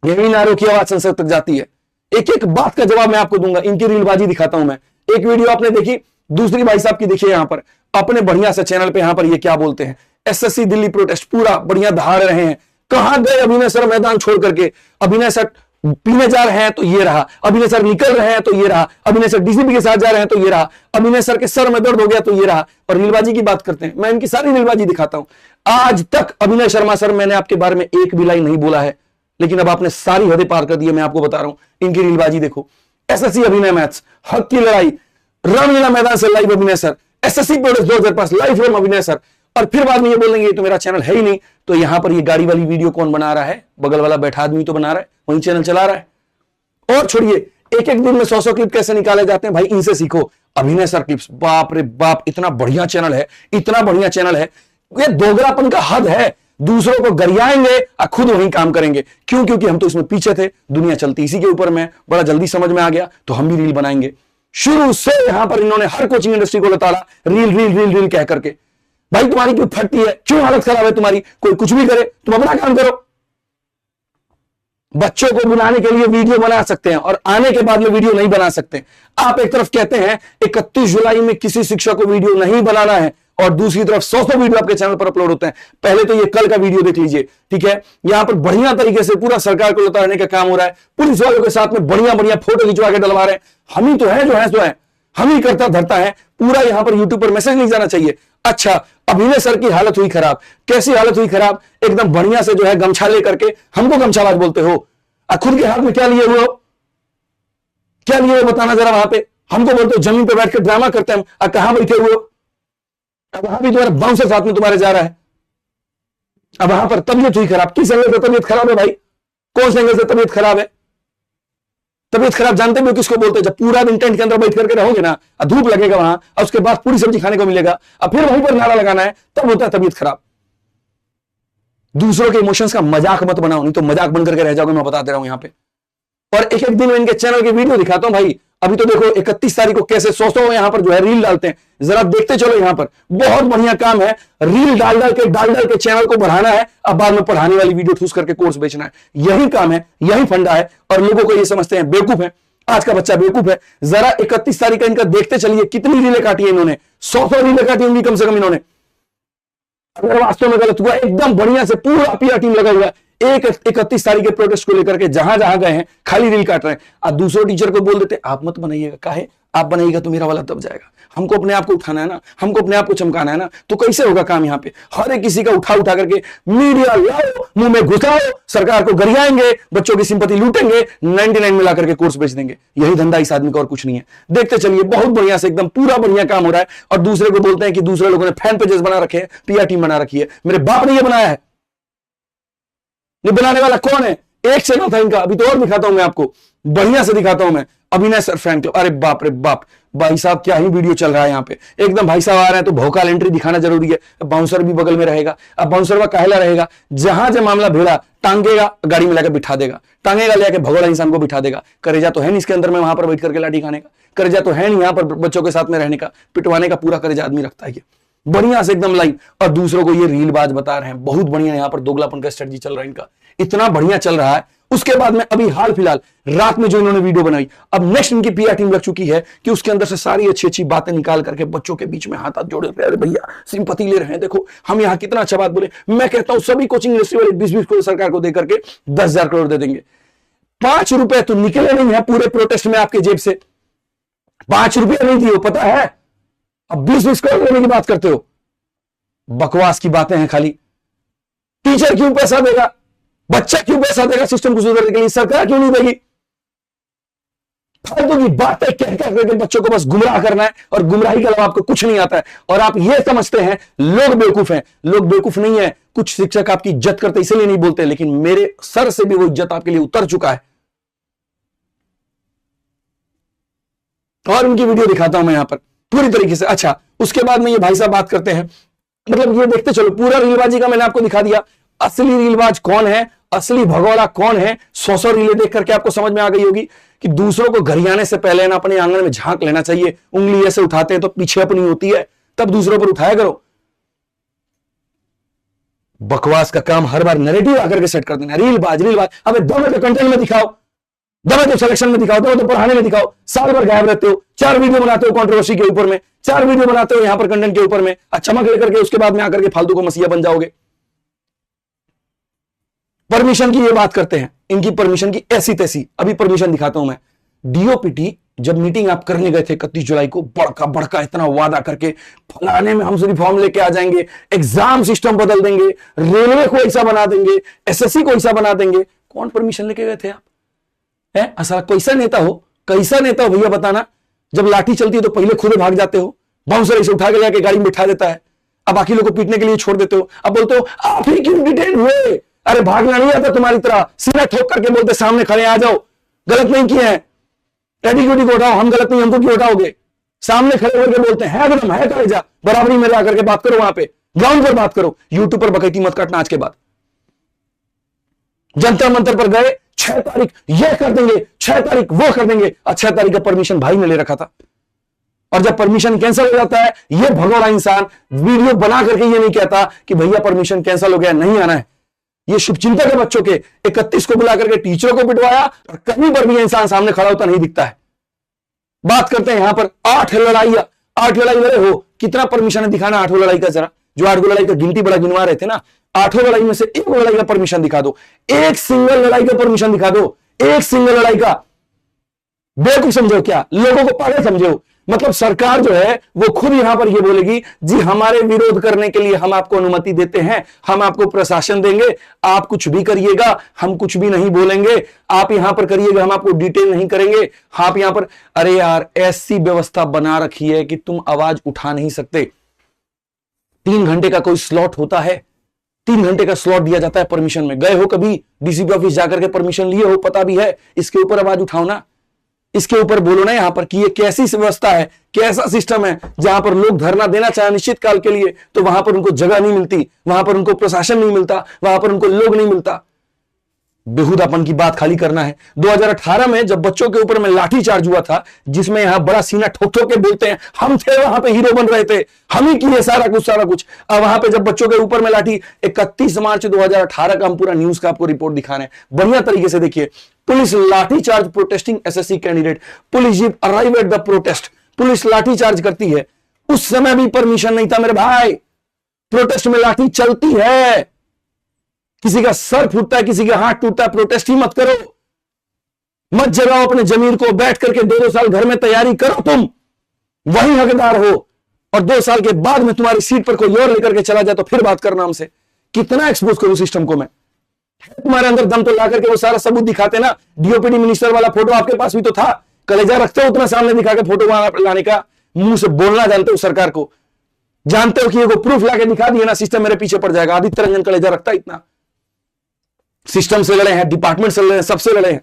यही नारों की आवाज संसद तक जाती है। एक एक बात का जवाब मैं आपको दूंगा। इनकी रीलबाजी दिखाता हूं मैं। एक वीडियो आपने देखी, दूसरी भाई साहब की देखिए यहां पर अपने बढ़िया से चैनल पे। यहां पर ये क्या बोलते हैं, एसएससी दिल्ली प्रोटेस्ट पूरा बढ़िया दहाड़ रहे हैं। कहां गए अभिनय सर मैदान छोड़ करके? अभिनय सर पीने जा रहे हैं तो ये रहा, अभिनय सर निकल रहे हैं तो ये रहा, अभिनय सर डीसीपी के साथ जा रहे हैं तो ये रहा, अभिनय सर के सर में दर्द हो गया तो ये रहा। और रीलबाजी की बात करते हैं, मैं इनकी सारी रीलबाजी दिखाता हूं। आज तक अभिनय शर्मा सर मैंने आपके बारे में एक भी लाइन नहीं बोला है, लेकिन अब आपने सारी हदें पार कर दी है। मैं आपको बता रहा हूं इनकी रीलबाजी देखो। एसएससी अभिनय मैथ्स, हक की लड़ाई, रामलीला मैदान से लाइव अभिनय sir, SSC protest 2005 live from अभिनय सर। और फिर बाद में ये बोलेंगे ये तो मेरा चैनल है ही नहीं। तो यहां पर ये गाड़ी वाली वीडियो कौन बना रहा है? बगल वाला बैठा आदमी तो बना रहा है, वही चैनल चला रहा है। और छोड़िए, एक एक दिन में 100 क्लिप कैसे निकाले जाते हैं भाई, इनसे सीखो। अभिनय सर क्लिप्स, बाप रे बाप, इतना बढ़िया चैनल है, इतना बढ़िया चैनल है। ये दोगलापन का हद है, दूसरों को गरियाएंगे और खुद वहीं काम करेंगे। क्यों? क्योंकि हम तो इसमें पीछे थे, दुनिया चलती इसी के ऊपर में, बड़ा जल्दी समझ में आ गया तो हम भी रील बनाएंगे। शुरू से यहां पर इन्होंने हर कोचिंग इंडस्ट्री को लताड़ा, रील रील रील रील कह करके। भाई तुम्हारी क्यों फटती है, क्यों हालत खराब है तुम्हारी? कोई कुछ भी करे, तुम अपना काम करो। बच्चों को बुलाने के लिए वीडियो बना सकते हैं और आने के बाद में वीडियो नहीं बना सकते। आप एक तरफ कहते हैं 31 जुलाई में किसी शिक्षक को वीडियो नहीं बनाना है और दूसरी तरफ 100 वीडियो आपके चैनल पर अपलोड होते हैं। पहले तो ये कल का वीडियो देख लीजिए, ठीक है। यहां पर बढ़िया तरीके से पूरा सरकार को उतारने का काम हो रहा है, पुलिस वालों के साथ में बढ़िया बढ़िया फोटो खिंचवा के डलवा रहे हैं। हम ही तो है जो है सो है, हम ही करता धरता है पूरा। यहां पर यूट्यूब पर मैसेज नहीं जाना चाहिए। अच्छा, अभिनय सर की हालत हुई खराब। कैसी हालत हुई खराब? एकदम बढ़िया से जो है गमछा लेकर के हमको गमछाबाज बोलते हो, खुद के हाथ में क्या लिए हुए हो, क्या लिए हो बताना जरा। वहां पे हमको बोलते हो जमीन पे बैठ कर ड्रामा करते हैं हम, कहां बैठे हुए हो? अब वहां भी तुम्हारा बाउंसर साथ में तुम्हारे जा रहा है। अब वहां पर तबीयत हुई खराब। किस एंगल से तबीयत खराब है भाई? कौन से एंगल से तबीयत खराब है? तबीयत खराब जानते भी हो किसको बोलते हैं? जब पूरा दिन टेंट के अंदर बैठ करके रहोगे ना, धूप लगेगा वहां और उसके बाद पूरी सब्जी खाने को मिलेगा और फिर वहीं पर नारा लगाना है, तब होता है तबीयत खराब। दूसरों के इमोशंस का मजाक मत बनाओ, नहीं तो मजाक बन करके रह जाओगे, मैं बता दे रहा हूं यहां पे। और एक एक दिन में इनके चैनल के वीडियो दिखाता हूं भाई। अभी तो देखो 31 तारीख को कैसे 100 यहां पर जो है रील डालते हैं, जरा देखते चलो। यहां पर बहुत बढ़िया काम है, रील डाल डाल के चैनल को बढ़ाना है, अब बाद में पढ़ाने वाली वीडियो ठूस करके कोर्स बेचना है। यही काम है, यही फंडा है। और लोगों को ये समझते हैं बेवकूफ है, आज का बच्चा बेवकूफ है। जरा 31 तारीख का इनका देखते चलिए, कितनी रीलें काटी है इन्होंने। 100 रीलें काटी होंगी कम से कम इन्होंने। अगर वास्तव में गलत हुआ, एकदम बढ़िया से पूरा पीआर टीम लगा हुआ है। 31 तारीख के प्रोटेस्ट को लेकर के जहां जहां गए हैं खाली रील काट रहे हैं। अब दूसरों टीचर को बोल देते आप मत बनाइएगा, काहे? आप बनाइएगा तो मेरा वाला दब जाएगा। हमको अपने आप को उठाना है ना, हमको अपने आप को चमकाना है ना, तो कैसे होगा काम? यहाँ पे हर एक किसी का उठा करके मीडिया लाओ, मुंह में घुसाओ, सरकार को गरियाएंगे, बच्चों की सिंपैथी लूटेंगे, 99 मिला करके कोर्स बेच देंगे। यही धंधा इस आदमी का और कुछ नहीं है। देखते चलिए, बहुत बढ़िया से एकदम पूरा बढ़िया काम हो रहा है। और दूसरे को बोलते हैं कि दूसरे लोगों ने फैन पेजेस बना रखे हैं, पीआर टीम बना रखी है। मेरे बाप ने ये बनाया है। ये बनाने वाला कौन है? एक चैनल था इनका, अभी तो और दिखाता हूं मैं आपको, बढ़िया से दिखाता हूं मैं। अभिनय सर फैन क्लब, अरे बाप रे बाप, भाई साहब क्या ही वीडियो चल रहा है यहाँ पे। एकदम भाई साहब आ रहे हैं तो भौकाल एंट्री दिखाना जरूरी है। बाउंसर भी बगल में रहेगा। अब बाउंसर काहेला रहेगा? जहां जब मामला भिड़ा, टांगेगा, गाड़ी में लाकर बिठा देगा, टांगेगा, लेके भगोड़ा इंसान को बिठा देगा। करेजा तो है नहीं इसके अंदर में वहां पर बैठ करके लाठी खाने का, करेजा तो है नहीं यहाँ पर बच्चों के साथ में रहने का, पिटवाने का पूरा करेजा आदमी रखता है। ये बढ़िया से एकदम लाइव, और दूसरों को ये रीलबाज बता रहे हैं। बहुत बढ़िया यहाँ पर दोगलापन का स्ट्रेटजी चल रहा है इनका, इतना बढ़िया चल रहा है। उसके बाद में अभी हाल फिलहाल रात में जो इन्होंने वीडियो बनाई, अब नेक्स्ट इनकी पीआर टीम लग चुकी है कि उसके अंदर से सारी अच्छी अच्छी बातें निकाल करके बच्चों के बीच में हाथ हाथ जोड़े, अरे भैया सिंपैथी ले रहे हैं, देखो हम यहाँ कितना अच्छा बात बोले। मैं कहता हूं सभी कोचिंग इंडस्ट्री वाले 20-20 करोड़ सरकार को देकर के 10,000 करोड़ दे देंगे। 5 रुपए तो निकले नहीं है पूरे प्रोटेस्ट में आपके जेब से, 5 रुपया नहीं दिए, पता है। अब 20-20 करोड़ देने की बात करते हो, बकवास की बातें हैं खाली। टीचर क्यों पैसा देगा? बच्चा क्यों पैसा देगा सिस्टम को सुधारने के लिए? सरकार क्यों नहीं देगी? फालतू की बातें कह करके बच्चों को बस गुमराह करना है, और गुमराही के अलावा आपको कुछ नहीं आता है। और आप ये समझते हैं लोग बेवकूफ हैं। लोग बेवकूफ नहीं है। कुछ शिक्षक आपकी इज्जत करते इसलिए नहीं बोलते, लेकिन मेरे सर से भी वो इज्जत आपके लिए उतर चुका है। और उनकी वीडियो दिखाता हूं मैं यहां पर पूरी तरीके से। अच्छा, उसके बाद में ये भाई साहब बात करते हैं, मतलब ये देखते चलो, पूरा रीलबाजी का मैंने आपको दिखा दिया। असली रीलबाज कौन है, असली भगोड़ा कौन है, 100 रीलें देख करके आपको समझ में आ गई होगी कि दूसरों को गरियाने से पहले ना अपने आंगन में झांक लेना चाहिए। उंगली ऐसे उठाते हैं तो पीछे अपनी होती है, तब दूसरों पर उठाया करो। बकवास का काम हर बार नैरेटिव आकर के सेट कर देना, रीलबाज रीलबाज। अबे दमे तो कंटेंट में दिखाओ, दमे तो सिलेक्शन में दिखाओ, दमे तो पढ़ाने में दिखाओ। साल भर गायब रहते हो, 4 वीडियो बनाते हो कंट्रोवर्सी के ऊपर में, 4 वीडियो बनाते हो यहां पर कंटेंट के ऊपर में, चमक लेकर के उसके बाद में आकर के फालतू को मसीहा बन जाओगे। परमिशन की ये बात करते हैं, इनकी परमिशन की ऐसी तैसी। अभी परमिशन दिखाता हूं मैं। डीओपीटी जब मीटिंग आप करने गए थे 31 जुलाई को, बड़का बड़का इतना वादा करके, फलाने में हम रिफॉर्म लेके आ जाएंगे, एग्जाम सिस्टम बदल देंगे, रेलवे को ऐसा बना देंगे, एसएससी को ऐसा बना देंगे। कौन परमिशन लेके गए थे आप? है असल कैसा नेता हो, कैसा नेता हो भैया बताना। जब लाठी चलती है तो पहले खुद भाग जाते हो, बाउंसर ऐसे उठा के लेके गाड़ी में बिठा देता है, अब बाकी लोग को पीटने के लिए छोड़ देते हो। अब बोलते हो आप ही क्यों डिटेन हुए? अरे भागना नहीं आता तुम्हारी तरह, सीधा ठोक करके बोलते सामने खड़े आ जाओ, गलत नहीं किए हैं। एटीट्यूड को हटाओ, हम गलत नहीं, हमको क्यों हटाओगे? सामने खड़े होकर बोलते हैं एकदम है कलेजा, बराबरी में आकर के बात करो, वहां पे ग्राउंड पर बात करो, यूट्यूब पर बकैती मत काटना आज के बाद। जंतर मंतर पर गए, 6 तारीख ये कर देंगे, 6 तारीख वो कर देंगे, और 6 तारीख का परमिशन भाई ने ले रखा था। और जब परमिशन कैंसिल हो जाता है, ये भगोड़ा इंसान वीडियो बना करके ये नहीं कहता कि भैया परमिशन कैंसिल हो गया, नहीं आना है। ये शुभचिंतक के बच्चों के 31 को बुला करके टीचरों को पिटवाया, और कहीं पर भी इंसान सामने खड़ा होता नहीं दिखता है। बात करते हैं यहां पर 8 लड़ाइयां, 8 लड़ाई लड़े हो, कितना परमिशन है दिखाना 8 लड़ाई का जरा। जो 8 लड़ाई का गिनती बड़ा गिनवा रहे थे ना, 8 लड़ाई में से 1 लड़ाई का परमिशन दिखा दो, एक सिंगल लड़ाई का परमिशन दिखा दो, एक सिंगल लड़ाई का। बेवकूफ समझो क्या, लोगों को पागल समझो? मतलब सरकार जो है वो खुद यहां पर ये बोलेगी जी हमारे विरोध करने के लिए हम आपको अनुमति देते हैं, हम आपको प्रशासन देंगे, आप कुछ भी करिएगा, हम कुछ भी नहीं बोलेंगे, आप यहां पर करिएगा, हम आपको डिटेल नहीं करेंगे, आप यहां पर। अरे यार, ऐसी व्यवस्था बना रखी है कि तुम आवाज उठा नहीं सकते। 3 घंटे का कोई स्लॉट होता है, 3 घंटे का स्लॉट दिया जाता है परमिशन में। गए हो कभी डीसीपी ऑफिस जाकर के परमिशन लिए हो, पता भी है, इसके ऊपर आवाज उठाओ ना, इसके ऊपर बोलो ना यहां पर कि ये कैसी व्यवस्था है, कैसा सिस्टम है, जहां पर लोग धरना देना चाहे निश्चित काल के लिए तो वहां पर उनको जगह नहीं मिलती, वहां पर उनको प्रशासन नहीं मिलता, वहां पर उनको लोग नहीं मिलता। बेहुदापन की बात खाली करना है। 2018 में जब बच्चों के ऊपर में लाठी चार्ज हुआ था, जिसमें यहां बड़ा सीना ठोक ठोक के बोलते हैं हम थे वहां पे, हीरो बन रहे थे, हम ही किए सारा कुछ। अब वहां पे जब बच्चों के ऊपर में लाठी, 31 मार्च 2018 का हम पूरा न्यूज का आपको रिपोर्ट दिखा रहे हैं, बढ़िया तरीके से देखिए। पुलिस लाठी charge protesting SSC candidate, police jeep arrive at the protest, police लाठी चार्ज करती है। उस समय भी परमिशन नहीं था मेरे भाई, प्रोटेस्ट में लाठी चलती है, किसी का सर फूटता है, किसी का हाथ टूटता है, प्रोटेस्ट ही मत करो, मत जगाओ अपने जमीर को, बैठ करके 2-2 साल घर में तैयारी करो, तुम वही हकदार हो, और 2 साल के बाद में तुम्हारी सीट पर कोई और लेकर के चला जाए तो फिर बात करना हमसे। कितना एक्सपोज करूं सिस्टम को मैं? तुम्हारे अंदर दम तो ला करके वो सारा सबूत दिखाते ना, डीओपीडी मिनिस्टर वाला फोटो आपके पास भी तो था, कलेजा रखते हो उतना सामने दिखा के फोटो लाने का, मुंह से बोलना जानते हो सरकार को, जानते हो कि ये प्रूफ लाके दिखा दिए ना, सिस्टम मेरे पीछे पड़ जाएगा। आदित्य रंजन कलेजा रखता इतना, सिस्टम से लड़े हैं, डिपार्टमेंट से लड़े हैं, सबसे लड़े हैं।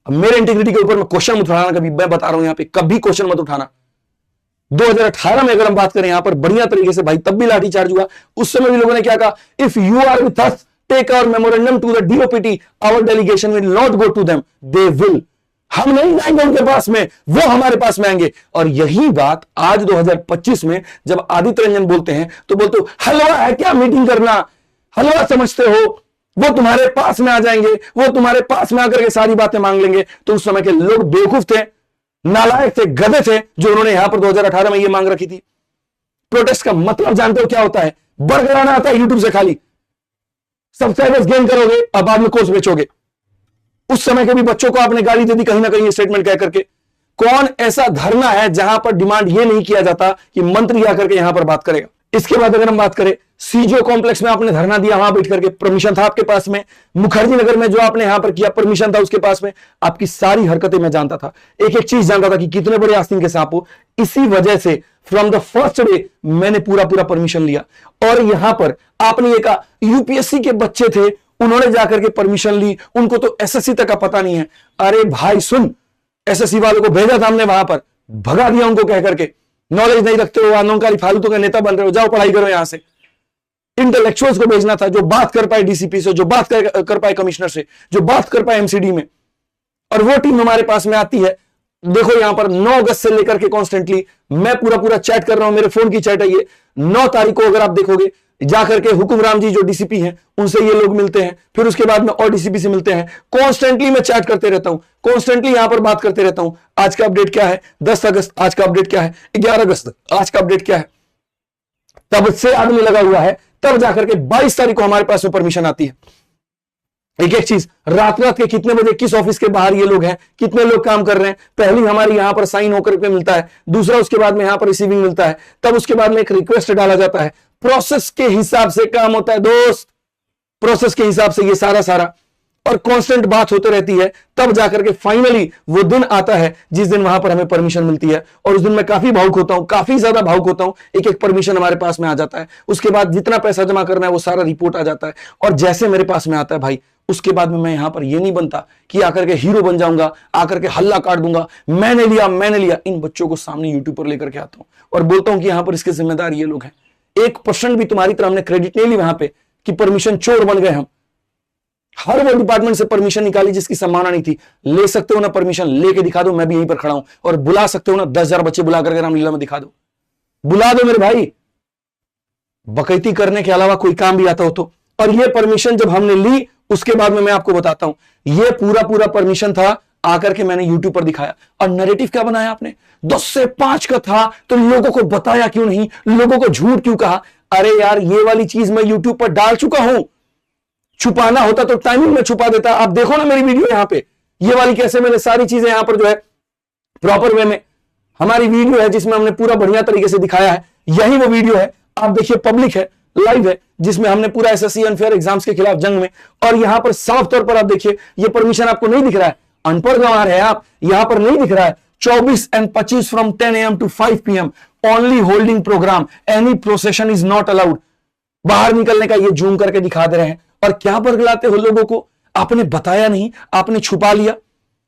अब मेरे इंटीग्रिटी के ऊपर में क्वेश्चन मत उठाना, कभी मैं बता रहा हूं यहां पे, कभी क्वेश्चन मत उठाना। 2018 में अगर हम बात करें यहां पर बढ़िया तरीके से भाई, तब भी लाठी चार्ज हुआ, उस समय भी लोगों ने क्या कहा, if you are with us take our memorandum to the DoPT, our delegation will not go to them, they will. हम नहीं जाएंगे उनके पास में, वो हमारे पास में आएंगे। और यही बात आज 2025 में जब आदित्य रंजन बोलते हैं तो बोलते हो हलवा है क्या मीटिंग करना, हलवा समझते हो, वो तुम्हारे पास में आ जाएंगे, वो तुम्हारे पास में आकर के सारी बातें मांग लेंगे। तो उस समय के लोग बेवकूफ थे, नालायक थे, गधे थे, जो उन्होंने यहां पर 2018 में ये मांग रखी थी। प्रोटेस्ट का मतलब जानते हो क्या होता है? बरगराना आता है यूट्यूब से, खाली सब्सक्राइबर्स गेन करोगे और बाद में कोर्स बेचोगे। उस समय के भी बच्चों को आपने गाली दे दी कहीं ना कहीं स्टेटमेंट कह करके। कौन ऐसा धरना है जहां पर डिमांड ये नहीं किया जाता कि मंत्री आकर के यहां पर बात करेगा? इसके बाद अगर हम बात करें, सीजीओ कॉम्प्लेक्स में आपने धरना दिया, वहां बैठ करके परमिशन था आपके पास में। मुखर्जी नगर में जो आपने यहां पर किया, परमिशन था उसके पास में। आपकी सारी हरकतें मैं जानता था, एक एक चीज जानता था कि कितने बड़े आस्तीन के सांप हो। इसी वजह से फ्रॉम द फर्स्ट डे मैंने पूरा परमिशन लिया। और यहां पर आपने ये कहा यूपीएससी के बच्चे थे, उन्होंने जाकर के परमिशन ली, उनको तो एसएससी तक का पता नहीं है। अरे भाई सुन, एसएससी वालों को भेजा था हमने वहां पर, भगा दिया उनको कह करके, नॉलेज नहीं रखते हो, आंदोलनकारी फालतू का नेता बन रहे हो, जाओ पढ़ाई करो यहां से। इंटेलेक्चुअल्स को भेजना था, जो बात कर पाए डीसीपी से, जो बात कर पाए कमिश्नर से, जो बात कर पाए एमसीडी में। और वो टीम हमारे पास में आती है। देखो यहां पर 9 अगस्त से लेकर के कॉन्स्टेंटली मैं पूरा चैट कर रहा हूं, मेरे फोन की चैट है ये। 9 तारीख को अगर आप देखोगे, जाकर के हुकुमराम जी जो डीसीपी हैं उनसे ये लोग मिलते हैं, फिर उसके बाद में और डीसीपी से मिलते हैं। कॉन्स्टेंटली मैं चैट करते रहता हूं, कॉन्स्टेंटली यहां पर बात करते रहता हूं। आज का अपडेट क्या है, 10 अगस्त आज का अपडेट क्या है, 11 अगस्त आज का अपडेट क्या है। तब से आदमी लगा हुआ है, तब जाकर के 22 तारीख को हमारे पास में परमिशन आती है। एक एक चीज, रात के कितने बजे किस ऑफिस के बाहर ये लोग हैं, कितने लोग काम कर रहे हैं, पहली हमारी यहां पर साइन होकर के मिलता है, दूसरा उसके बाद में यहां पर रिसीविंग मिलता है, तब उसके बाद में एक रिक्वेस्ट डाला जाता है। प्रोसेस के हिसाब से काम होता है दोस्त, प्रोसेस के हिसाब से ये सारा और कांस्टेंट बात होती रहती है। तब जाकर के फाइनली वो दिन आता है जिस दिन वहां पर हमें परमिशन मिलती है। और उस दिन मैं काफी भावुक होता हूं, काफी ज्यादा भावुक होता हूं। एक एक परमिशन हमारे पास में आ जाता है, उसके बाद जितना पैसा जमा करना है वो सारा रिपोर्ट आ जाता है। और जैसे मेरे पास में आता है भाई, उसके बाद में मैं यहां पर ये नहीं बनता कि आकर के हीरो बन जाऊंगा, आकर के हल्ला काट दूंगा, मैंने लिया। इन बच्चों को सामने यूट्यूब पर लेकर के आता हूं और बोलता हूं कि यहां पर इसके जिम्मेदार ये लोग हैं। 1% भी तुम्हारी तरह हमने क्रेडिट नहीं ली वहां पे कि परमिशन चोर बन गए हम। हर वो डिपार्टमेंट से परमिशन निकाली जिसकी संभावना नहीं थी। ले सकते हो ना परमिशन, लेके दिखा दो, मैं भी यहीं पर खड़ा हूं। और बुला सकते हो ना 10,000 बच्चे बुला करके रामलीला में दिखा दो, बुला दो मेरे भाई। बकैती करने के अलावा कोई काम भी आता हो तो। और ये परमिशन जब हमने ली उसके बाद में मैं आपको बताता हूं, ये पूरा परमिशन था, आकर के मैंने यूट्यूब पर दिखाया। और नैरेटिव क्या बनाया आपने? 10 से 5 का था तो लोगों को बताया क्यों नहीं, लोगों को झूठ क्यों कहा? अरे यार ये वाली चीज मैं यूट्यूब पर डाल चुका हूं, छुपाना होता तो टाइमिंग में छुपा देता। आप देखो ना मेरी वीडियो यहां पे, ये वाली कैसे मैंने सारी चीजें यहां पर जो है प्रॉपर वे में हमारी वीडियो है जिसमें हमने पूरा बढ़िया तरीके से दिखाया है। यही वो वीडियो है, आप देखिए, पब्लिक है, लाइव है, जिसमें हमने पूरा एसएससी अनफेयर एग्जाम्स के खिलाफ जंग में। और यहां पर साफ तौर पर आप देखिए, ये परमिशन आपको नहीं दिख रहा है, अनपढ़ गंवार है आप, यहां पर नहीं दिख रहा है। 24 and 25 from 10 AM to 5 PM only holding programme, any procession is not allowed. बाहर निकलने का ये जूम करके दिखा दे रहे हैं। और क्या बरगलाते हो लोगों को? आपने बताया नहीं, आपने छुपा लिया।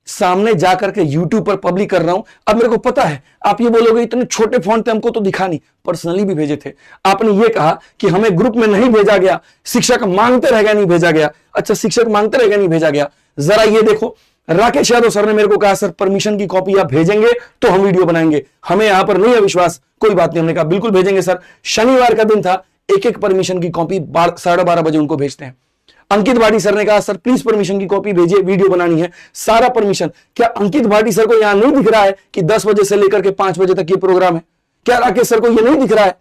सामने जाकर के यूट्यूब पर पब्लिक कर रहा हूं। अब मेरे को पता है आप ये बोलोगे इतने छोटे फॉन्ट थे, हमको तो दिखा नहीं, पर्सनली भी भेजे थे। आपने ये कहा कि हमें ग्रुप में नहीं भेजा गया, शिक्षक मांगते रह गया नहीं भेजा गया। अच्छा, शिक्षक मांगते रह गया नहीं भेजा गया। जरा ये देखो, राकेश यादव सर ने मेरे को कहा सर परमिशन की कॉपी आप भेजेंगे तो हम वीडियो बनाएंगे। हमें यहां पर नहीं है विश्वास, कोई बात नहीं। हमने कहा बिल्कुल भेजेंगे सर। शनिवार का दिन था, एक परमिशन की कॉपी 12:30 बजे उनको भेजते हैं। अंकित भाटी सर ने कहा सर प्लीज परमिशन की कॉपी भेजिए, वीडियो बनानी है, सारा परमिशन। क्या अंकित भाटी सर को यहां नहीं दिख रहा है कि 10 बजे से लेकर के 5 बजे तक ये प्रोग्राम है? क्या राकेश सर को ये नहीं दिख रहा है?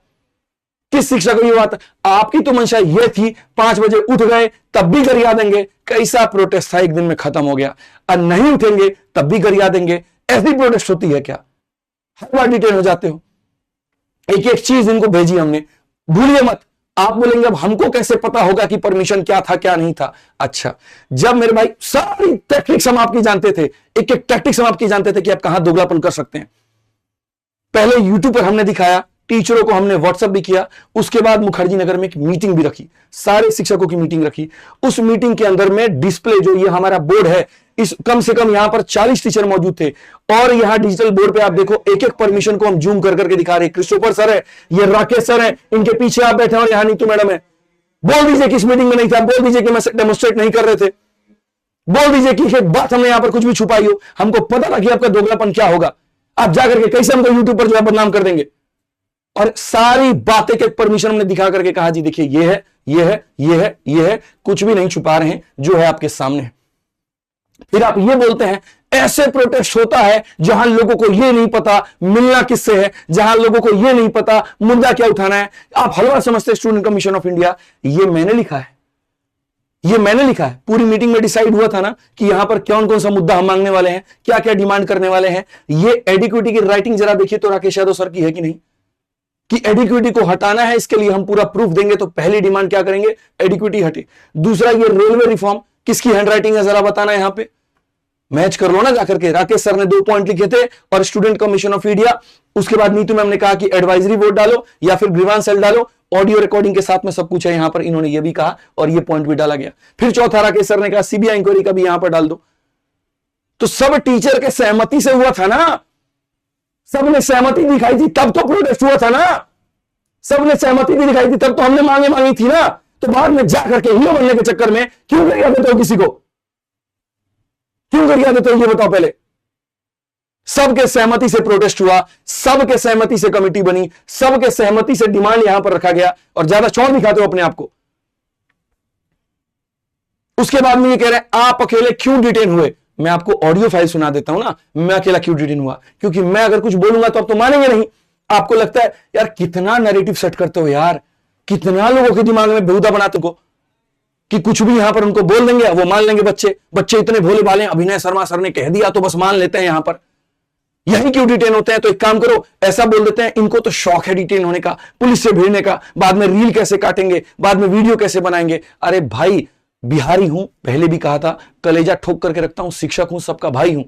किस शिक्षक को ये बात? आपकी तो मंशा ये थी 5 बजे उठ गए तब भी गरिया देंगे। कैसा प्रोटेस्ट था, एक दिन में खत्म हो गया। और नहीं उठेंगे तब भी गरिया देंगे। ऐसी प्रोटेस्ट होती है क्या? हर बार डिटेल हो जाते हो। एक एक चीज इनको भेजी हमने, भूलिए मत। आप बोलेंगे अब हमको कैसे पता होगा कि परमिशन क्या था क्या नहीं था? अच्छा, जब मेरे भाई सारी टैक्टिक्स हम आपकी जानते थे, एक एक टैक्टिक्स हम आपकी जानते थे कि आप कहां दोगलापन कर सकते हैं। पहले यूट्यूब पर हमने दिखाया, टीचरों को हमने व्हाट्सएप भी किया, उसके बाद मुखर्जी नगर में एक मीटिंग भी रखी, सारे शिक्षकों की मीटिंग रखी। उस मीटिंग के अंदर में डिस्प्ले जो ये हमारा बोर्ड है, इस कम से कम यहां पर 40 टीचर मौजूद थे। और यहां डिजिटल बोर्ड पे आप देखो, एक एक परमिशन को हम जूम कर करके दिखा रहे हैं। क्रिस्टोफर सर है, ये राकेश सर है, इनके पीछे आप बैठे और यहां नीतू मैडम है। बोल दीजिए कि इस मीटिंग में नहीं था, बोल दीजिए कि मैं डेमोन्स्ट्रेट नहीं कर रहे थे, बोल दीजिए कि बात हमने यहां पर कुछ भी छुपाई हो। हमको पता था कि आपका दोगलापन क्या होगा। आप जाकर के कैसे हमको यूट्यूब पर जो है बदनाम कर देंगे। और सारी बातें के परमिशन हमने दिखा करके कहा जी देखिए ये है, ये है, ये है, ये है, कुछ भी नहीं छुपा रहे हैं, जो है आपके सामने। फिर आप ये बोलते हैं ऐसे प्रोटेस्ट होता है जहां लोगों को ये नहीं पता मिलना किससे है, जहां लोगों को ये नहीं पता मुद्दा क्या उठाना है। आप हलवा समझते स्टूडेंट कमीशन ऑफ इंडिया, ये मैंने लिखा है, ये मैंने लिखा है। पूरी मीटिंग में डिसाइड हुआ था ना कि यहां पर कौन कौन सा मुद्दा हम मांगने वाले हैं, क्या क्या डिमांड करने वाले हैं। ये एडिक्विटी की राइटिंग जरा देखिए तो राकेश यादव सर की है कि नहीं, कि एडिक्विटी को हटाना है, इसके लिए हम पूरा प्रूफ देंगे। तो पहली डिमांड क्या करेंगे, एडिक्विटी हटे। दूसरा ये रेलवे रिफॉर्म, किसकी हैंडराइटिंग है जरा बताना यहां पे, मैच कर लो ना जाकर के। राकेश सर ने 2 पॉइंट लिखे थे और स्टूडेंट कमीशन ऑफ इंडिया। उसके बाद नीतू मैम ने कहा कि एडवाइजरी बोर्ड डालो या फिर ग्रीवांस सेल डालो, ऑडियो रिकॉर्डिंग के साथ में सब कुछ है यहां पर, इन्होंने ये भी कहा और ये पॉइंट भी डाला गया। फिर चौथा राकेश सर ने कहा सीबीआई इंक्वायरी का भी यहां पर डाल दो। तो सब टीचर के सहमति से हुआ था ना, सबने सहमति दिखाई थी तब तो प्रोटेस्ट हुआ था ना, सबने सहमति भी दिखाई थी तब तो हमने मांगी थी ना। तो बाद में जाकर के हीरो बनने के चक्कर में क्यों गरिया देते हो किसी को, क्यों गरिया देते हो ये बताओ पहले। सबके सहमति से प्रोटेस्ट हुआ, सबके सहमति से कमेटी बनी, सबके सहमति से डिमांड यहां पर रखा गया और ज्यादा चौड़ दिखाते हो अपने आप को। उसके बाद में ये कह रहे हैं आप अकेले क्यों डिटेन हुए। मैं आपको ऑडियो फाइल सुना देता हूं ना, मैं अकेला क्यों डिटेन हुआ, क्योंकि मैं अगर कुछ बोलूंगा तो आप तो मानेंगे नहीं। आपको लगता है यार कितना नैरेटिव सेट करते हो यार, कितना लोगों के दिमाग में बेहुदा बनाते हो कि कुछ भी यहां पर उनको बोल देंगे वो मान लेंगे। बच्चे इतने भोले भाले, अभिनय शर्मा सर ने कह दिया तो बस मान लेते हैं यहां पर। यही क्यों डिटेन होते हैं। तो एक काम करो, ऐसा बोल देते हैं इनको तो शौक है डिटेन होने का, पुलिस से भिड़ने का, बाद में रील कैसे काटेंगे, बाद में वीडियो कैसे बनाएंगे। अरे भाई बिहारी हूं, पहले भी कहा था, कलेजा ठोक करके रखता हूं, शिक्षक हूं, सबका भाई हूं।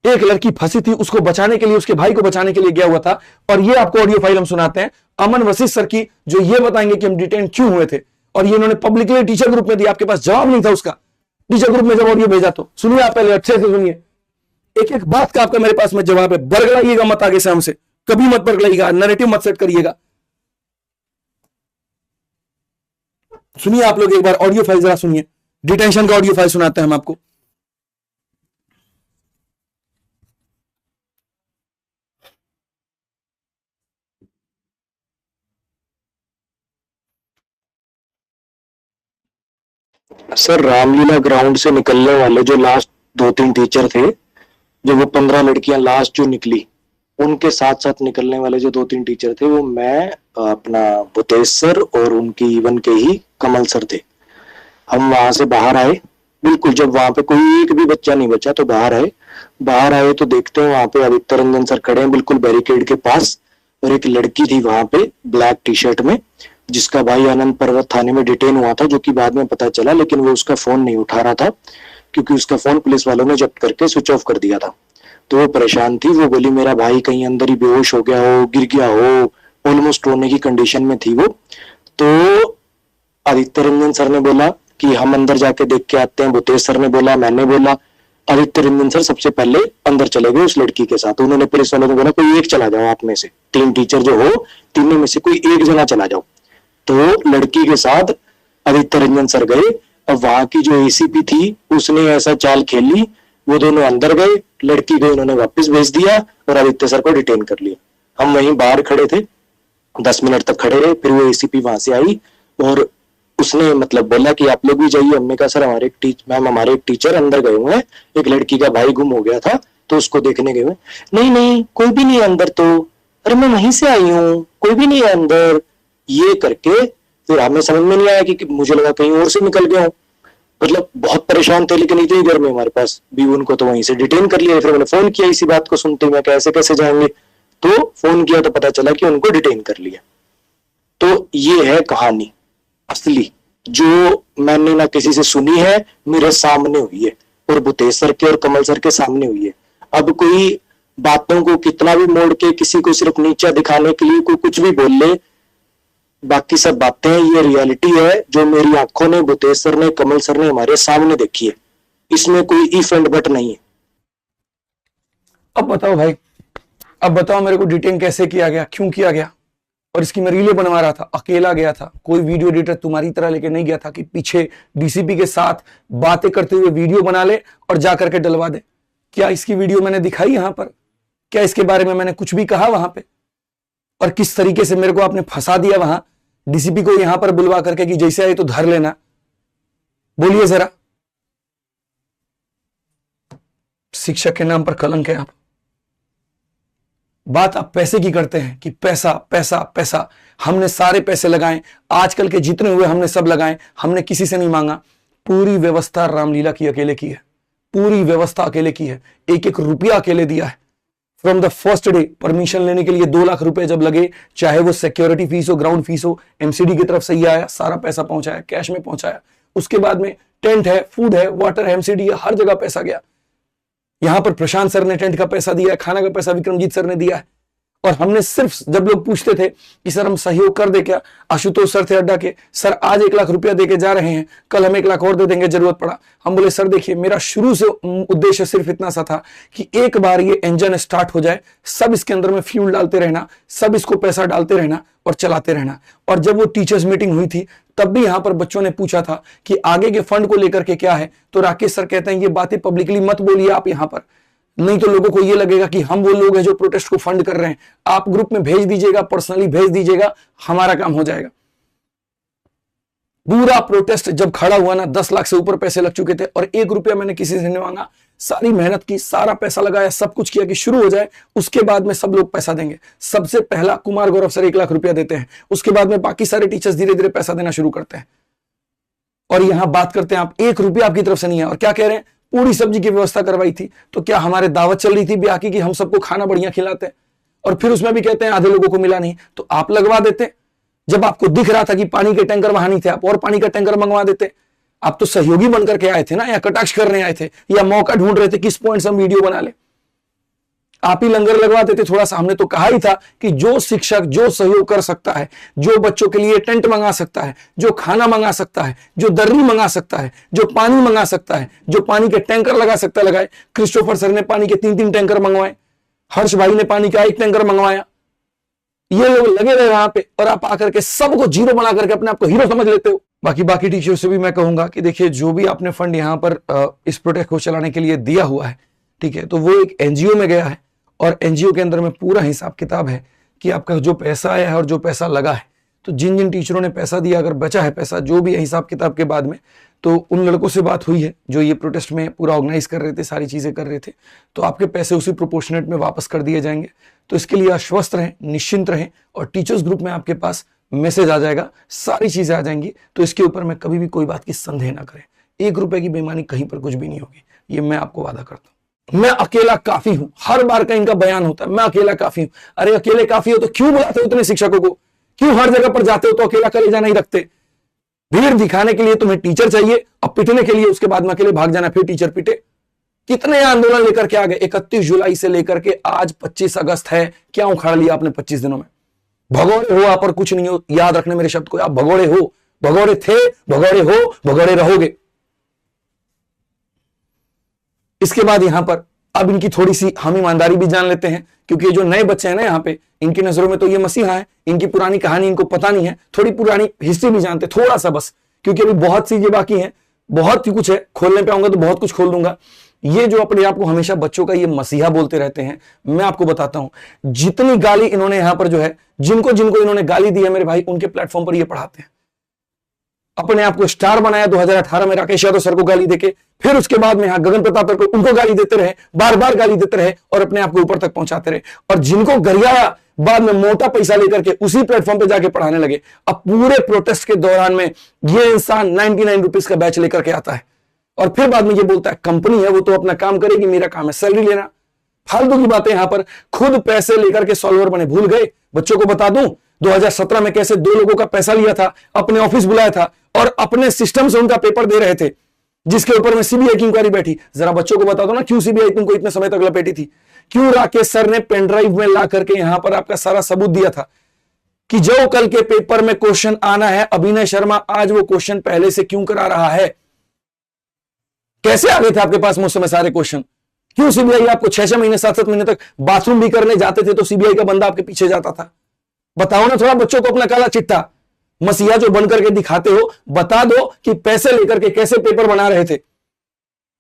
एक लड़की फंसी थी, उसको बचाने के लिए, उसके भाई को बचाने के लिए गया हुआ था। और ये आपको ऑडियो फाइल हम सुनाते हैं अमन वशिष्ठ सर की, जो ये बताएंगे कि हम डिटेन क्यों हुए थे। और ये इन्होंने पब्लिकली टीचर ग्रुप में दिया, आपके पास जवाब नहीं था उसका। टीचर ग्रुप में जब ऑडियो भेजा तो सुनिए, आप पहले अच्छे से सुनिए, एक एक बात का आपका मेरे पास में जवाब है। बरगलाइएगा मत आगे से हमसे, कभी मत बरगलाइएगा, नैरेटिव मत सेट करिएगा। सुनिए आप लोग एक बार ऑडियो फाइल जरा सुनिए, डिटेंशन का ऑडियो फाइल सुनाते हैं हम आपको। सर, रामलीला ग्राउंड से निकलने वाले जो लास्ट 2-3 टीचर थे, जो वो 15 लड़कियां लास्ट जो निकली, उनके साथ साथ निकलने वाले जो 2-3 टीचर थे, वो मैं, अपना भूतेश सर और उनकी इवन के ही कमल सर थे। हम वहां से बाहर आए, बिल्कुल जब वहां पे कोई एक भी बच्चा नहीं बचा तो बाहर आए तो देखते हैं वहां पे आदित्य रंजन सर खड़े हैं बिल्कुल बैरिकेड के पास, और एक लड़की थी वहां पे ब्लैक टी शर्ट में, जिसका भाई आनंद पर्वत थाने में डिटेन हुआ था, जो कि बाद में पता चला, लेकिन वो उसका फोन नहीं उठा रहा था क्योंकि उसका फोन पुलिस वालों ने जब्त करके स्विच ऑफ कर दिया था। तो वो परेशान थी, वो बोली मेरा भाई कहीं अंदर ही बेहोश हो गया हो, गिर गया हो, ऑलमोस्ट रोने की कंडीशन में थी वो। तो आदित्य रंजन सर ने बोला कि हम अंदर जाके देख के आते हैं, भूतेश सर ने बोला, मैंने बोला। आदित्य रंजन सर सबसे पहले अंदर चले गए उस लड़की के साथ। उन्होंने पुलिस वालों को बोला कोई एक चला जाओ, आप में से 3 टीचर जो हो, तीनों में से कोई एक जना चला जाओ। तो लड़की के साथ आदित्य रंजन सर गए, और वहां की जो एसीपी थी उसने ऐसा चाल खेली, वो दोनों अंदर गए, लड़की को इन्होंने वापस भेज दिया और आदित्य सर को डिटेन कर लिया। हम वहीं बाहर खड़े थे, 10 मिनट तक खड़े रहे, फिर वो एसीपी वहां से आई और उसने मतलब बोला कि आप लोग भी जाइए। हमने कहा सर हमारे एक टीचर अंदर गए हुए हैं, एक लड़की का भाई गुम हो गया था तो उसको देखने गए हुए। नहीं कोई भी नहीं है अंदर। तो अरे मैं वहीं से आई हूँ, कोई भी नहीं है अंदर। ये करके फिर हमें समझ में नहीं आया कि मुझे लगा कहीं और से निकल गया हूँ, मतलब बहुत परेशान थे। लेकिन इतनी देर में हमारे पास भी उनको तो वहीं से डिटेन कर लिया। फिर मैंने फोन किया इसी बात को सुनते हुए, कैसे कैसे जाएंगे, तो फोन किया तो पता चला कि उनको डिटेन कर लिया। तो ये है कहानी असली, जो मैंने ना किसी से सुनी है, मेरे सामने हुई है, और भूतेश सर के और कमल सर के सामने हुई है। अब कोई बातों को कितना भी मोड़ के किसी को सिर्फ नीचा दिखाने के लिए कोई कुछ भी बोल ले, बाकी सब बातें ये रियलिटी है जो मेरी आंखों ने, भूतेश सर ने, कमल सर ने हमारे सामने देखी है। इसमें कोई इफ एंड बट नहीं है। अब बताओ भाई, अब बताओ मेरे को डिटेन कैसे किया गया, क्यों किया गया? और इसकी मैं रीलें बनवा रहा था, अकेला गया था, कोई वीडियो एडिटर तुम्हारी तरह लेके नहीं गया था कि पीछे डीसीपी के साथ बातें करते हुए वीडियो बना ले और जा करके डलवा दे। क्या इसकी वीडियो मैंने दिखाई यहां पर? क्या इसके बारे में मैंने कुछ भी कहा वहां पे? और किस तरीके से मेरे को आपने फंसा दिया वहां डीसीपी को यहां पर बुलवा करके कि जैसे आए तो धर लेना? बोलिए जरा। शिक्षक के नाम पर कलंक है आप। बात आप पैसे की करते हैं कि पैसा पैसा पैसा। हमने सारे पैसे लगाए, आजकल के जितने हुए हमने सब लगाए, हमने किसी से नहीं मांगा। पूरी व्यवस्था रामलीला की अकेले की है, पूरी व्यवस्था अकेले की है, एक एक रुपया अकेले दिया है। From the first day permission लेने के लिए 2 लाख रुपए जब लगे, चाहे वो सिक्योरिटी फीस हो, ग्राउंड फीस हो, एमसीडी की तरफ से ही आया, सारा पैसा पहुंचाया, कैश में पहुंचाया। उसके बाद में टेंट है, फूड है, वाटर है, एमसीडी है, हर जगह पैसा गया। यहां पर प्रशांत सर ने टेंट का पैसा दिया है, खाना का पैसा विक्रमजीत सर ने दिया है। और हमने सिर्फ, जब लोग पूछते थे कि सर हम सहयोग कर दे क्या, आशुतोष सर थे अड्डा के, सर आज 1 लाख रुपया देके जा रहे हैं, कल हम 1 लाख और दे देंगे जरूरत पड़ा। हम बोले सर देखिए, मेरा शुरू से उद्देश्य सिर्फ इतना सा था कि एक बार ये इंजन स्टार्ट हो जाए, सब इसके अंदर में फ्यूल डालते रहना, सब इसको पैसा डालते रहना और चलाते रहना। और जब वो टीचर्स मीटिंग हुई थी तब भी यहां पर बच्चों ने पूछा था कि आगे के फंड को लेकर के क्या है, तो राकेश सर कहते हैं ये बातें पब्लिकली मत बोलिए आप यहां पर, नहीं तो लोगों को ये लगेगा कि हम वो लोग हैं जो प्रोटेस्ट को फंड कर रहे हैं। आप ग्रुप में भेज दीजिएगा, पर्सनली भेज दीजिएगा, हमारा काम हो जाएगा। पूरा प्रोटेस्ट जब खड़ा हुआ ना, 10 लाख से ऊपर पैसे लग चुके थे और 1 रुपया मैंने किसी से नहीं मांगा। सारी मेहनत की, सारा पैसा लगाया, सब कुछ किया कि शुरू हो जाए, उसके बाद में सब लोग पैसा देंगे। सबसे पहला कुमार गौरव सर 1 लाख रुपया देते हैं, उसके बाद में बाकी सारे टीचर्स धीरे धीरे पैसा देना शुरू करते हैं। और यहां बात करते हैं आप 1 रुपया आपकी तरफ से नहीं है। और क्या कह रहे हैं, पूरी सब्जी की व्यवस्था करवाई थी। तो क्या हमारे दावत चल रही थी ब्याह की कि हम सबको खाना बढ़िया खिलाते हैं? और फिर उसमें भी कहते हैं आधे लोगों को मिला नहीं, तो आप लगवा देते। जब आपको दिख रहा था कि पानी के टैंकर वहां नहीं थे, आप और पानी का टैंकर मंगवा देते। आप तो सहयोगी बनकर के आए थे ना, या कटाक्ष करने आए थे, या मौका ढूंढ रहे थे किस पॉइंट से हम वीडियो बना ले। आप ही लंगर लगवा देते थोड़ा सा। हमने तो कहा ही था कि जो शिक्षक जो सहयोग कर सकता है, जो बच्चों के लिए टेंट मंगा सकता है, जो खाना मंगा सकता है, जो दर्री मंगा सकता है, जो पानी मंगा सकता है, जो पानी के टैंकर लगा सकता है लगाए। क्रिस्टोफर सर ने पानी के 3-3 टैंकर मंगवाए, हर्ष भाई ने पानी का 1 टैंकर मंगवाया। ये लोग लगे रहे वहां पे और आप आकर के सबको जीरो बना करके अपने आप को हीरो समझ लेते हो। बाकी टीचर से भी मैं कहूंगा कि देखिए, जो भी आपने फंड यहां पर इस प्रोजेक्ट को चलाने के लिए दिया हुआ है, ठीक है, तो वो एक एनजीओ में गया है और एनजीओ के अंदर में पूरा हिसाब किताब है कि आपका जो पैसा आया है और जो पैसा लगा है। तो जिन जिन टीचरों ने पैसा दिया, अगर बचा है पैसा जो भी है हिसाब किताब के बाद में, तो उन लड़कों से बात हुई है जो ये प्रोटेस्ट में पूरा ऑर्गेनाइज कर रहे थे, सारी चीजें कर रहे थे, तो आपके पैसे उसी प्रोपोर्शनेट में वापस कर दिए जाएंगे। तो इसके लिए आश्वस्त रहें, निश्चिंत रहें, और टीचर्स ग्रुप में आपके पास मैसेज आ जाएगा, सारी चीजें आ जाएंगी। तो इसके ऊपर में कभी भी कोई बात की संदेह ना करें, 1 रुपए की बेईमानी कहीं पर कुछ भी नहीं होगी, ये मैं आपको वादा करता हूं। मैं अकेला काफी हूं, हर बार का इनका बयान होता है, मैं अकेला काफी हूं। अरे अकेले काफी हो तो क्यों बुलाते हो इतने शिक्षकों को? क्यों हर जगह पर जाते हो तो अकेला कलेजा नहीं रखते? भीड़ दिखाने के लिए तुम्हें टीचर चाहिए, अब पिटने के लिए उसके बाद में अकेले भाग जाना, फिर टीचर पिटे। कितने आंदोलन लेकर के आ गए, 31 जुलाई से लेकर के आज 25 अगस्त है, क्या उखाड़ लिया आपने 25 दिनों में? भगोड़े हो आप और कुछ नहीं हो, याद रखने मेरे शब्द को, आप भगोड़े हो, भगोड़े थे, भगोड़े हो, भगोड़े रहोगे। इसके बाद यहां पर अब इनकी थोड़ी सी हम ईमानदारी भी जान लेते हैं, क्योंकि ये जो नए बच्चे हैं ना यहाँ पे, इनकी नजरों में तो ये मसीहा है, इनकी पुरानी कहानी इनको पता नहीं है, थोड़ी पुरानी हिस्ट्री भी जानते थोड़ा सा बस, क्योंकि अभी बहुत सी चीजें बाकी हैं, बहुत ही कुछ है, खोलने पे आऊंगा तो बहुत कुछ खोल दूंगा। ये जो अपने आप को हमेशा बच्चों का ये मसीहा बोलते रहते हैं, मैं आपको बताता हूं, जितनी गाली इन्होंने यहां पर जो है, जिनको जिनको इन्होंने गाली दी है मेरे भाई, उनके प्लेटफॉर्म पर ये पढ़ाते हैं। अपने आप को स्टार बनाया 2018 में राकेश यादव सर को गाली देके, फिर उसके बाद में यहां गगन प्रताप को उनको गाली देते रहे, बार बार गाली देते रहे और अपने आप को ऊपर तक पहुंचाते रहे। और जिनको गरियाया बाद में मोटा पैसा लेकर के उसी प्लेटफॉर्म पे जाके पढ़ाने लगे। अब पूरे प्रोटेस्ट के दौरान में ये इंसान 99 रुपीज का बैच लेकर के आता है और फिर बाद में ये बोलता है कंपनी है वो तो अपना काम करेगी, मेरा काम है सैलरी लेना। फालतू की बातें यहां पर, खुद पैसे लेकर के सॉल्वर बने। भूल गए? बच्चों को बता दूं 2017 में कैसे 2 लोगों का पैसा लिया था, अपने ऑफिस बुलाया था और अपने सिस्टम से उनका पेपर दे रहे थे, जिसके ऊपर में सीबीआई की इंक्वायरी बैठी। जरा बच्चों को बता दो ना, क्यों सीबीआई तुमको इतने समय तक लपेटी थी? क्यों राकेश सर ने पेन ड्राइव में ला करके यहां पर आपका सारा सबूत दिया था कि जो कल के पेपर में क्वेश्चन आना है, अभिनय शर्मा आज वो क्वेश्चन पहले से क्यों करा रहा है? कैसे आ गए थे आपके पास उस समय सारे क्वेश्चन? क्यों सीबीआई आपको 6-6 महीने 7-7 महीने तक बाथरूम भी करने जाते थे तो सीबीआई का बंदा आपके पीछे जाता था? बताओ ना थोड़ा बच्चों को अपना काला चिट्ठा, मसीहा जो बन करके दिखाते हो, बता दो कि पैसे लेकर के कैसे पेपर बना रहे थे,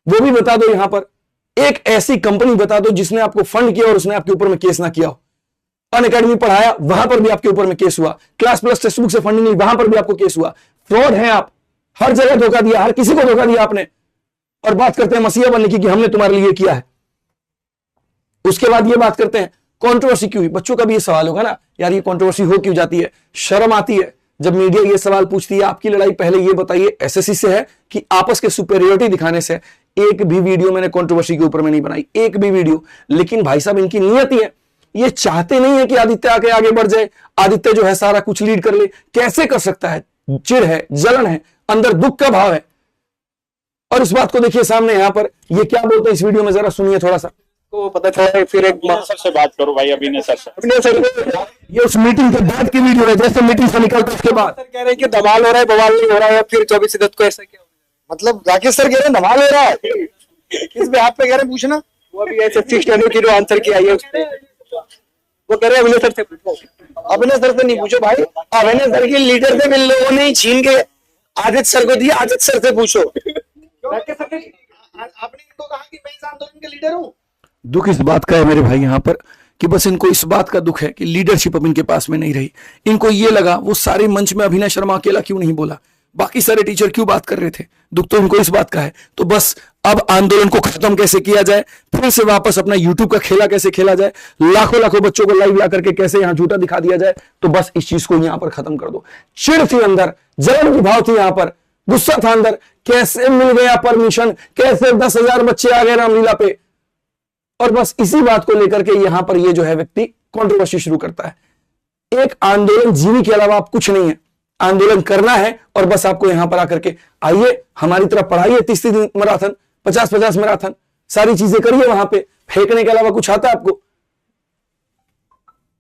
वो भी बता दो। यहां पर एक ऐसी कंपनी बता दो जिसने आपको फंड किया और उसने आपके ऊपर में केस ना किया हो। अनअकैडमी पढ़ाया, वहां पर भी आपके ऊपर में केस हुआ। क्लास प्लस टेक्स्ट बुक से फंडिंग ली, वहां पर भी आपको केस हुआ। फ्रॉड है आप, हर जगह धोखा दिया, हर किसी को धोखा दिया आपने, और बात करते हैं मसीहा बनने की कि हमने तुम्हारे लिए किया है। उसके बाद ये बात करते हैं कंट्रोवर्सी क्यों हुई। बच्चों का भी ये सवाल होगा ना, यार ये कंट्रोवर्सी हो क्यों जाती है? शर्म आती है जब मीडिया ये सवाल पूछती है। आपकी लड़ाई पहले ये बताइए एसएससी से है कि आपस के सुपेरियोरिटी दिखाने से? एक भी वीडियो मैंने कंट्रोवर्सी के ऊपर में नहीं बनाई, एक भी वीडियो। लेकिन भाई साहब इनकी नियत ही है, ये चाहते नहीं है कि आदित्य आके आगे बढ़ जाए, आदित्य जो है सारा कुछ लीड कर ले। कैसे कर सकता है? चिढ़ है, जलन है, अंदर दुख का भाव है। और इस बात को देखिए सामने यहां पर ये क्या बोलते हैं इस वीडियो में, जरा सुनिए थोड़ा सा। को पता चला, फिर एक सर से बात करो भाई, अभिनय सर से। अभिनय सर, ये उस मीटिंग के बाद की वीडियो है, जैसे मीटिंग से निकलता उसके बाद। सर कह रहे हैं कि धमाल हो रहा है, बवाल नहीं हो रहा है। फिर 24 अगस्त को ऐसा क्या? मतलब राकेश सर कह रहे हैं धमाल हो रहा है, किस पे आप पे कह रहे हैं पूछना? वो अभी ऐसे 6 की जो आंसर किया है उस पे वो कह रहे हैं अभिनय सर से पूछो। अभिनय सर से नहीं पूछो भाई, अभिनय सर के लीडर थे, इन लोगों ने छीन के आदित्य सर को दिया, आदित्य सर से पूछो। राकेश सर ने आपने इनको कहा कि मैं इस आंदोलन के लीडर हूँ। दुख इस बात का है मेरे भाई यहां पर कि बस इनको इस बात का दुख है कि लीडरशिप अब इनके पास में नहीं रही। इनको ये लगा वो सारे मंच में अभिनय शर्मा अकेला क्यों नहीं बोला, बाकी सारे टीचर क्यों बात कर रहे थे। दुख तो इनको इस बात का है। तो बस अब आंदोलन को खत्म कैसे किया जाए, फिर से वापस अपना यूट्यूब का खेला कैसे खेला जाए, लाखों लाखों बच्चों को लाइव ला करके कैसे यहां झूठा दिखा दिया जाए। तो बस इस चीज को यहां पर खत्म कर दो। चिढ़ थी अंदर, जलन की भाव थी यहां पर, गुस्सा था अंदर। कैसे मिल गया परमिशन, कैसे 10,000 बच्चे आ गए रामलीला पे, और बस इसी बात को लेकर के यहां पर ये जो है व्यक्ति कंट्रोवर्सी शुरू करता है। एक आंदोलन जीने के अलावा आप कुछ नहीं है, आंदोलन करना है और बस आपको यहां पर आकर के आइए हमारी तरफ पढ़ाइए, 30 दिन मैराथन, 50-50 मैराथन, सारी चीजें करिए। वहां पे फेंकने के अलावा कुछ आता है आपको?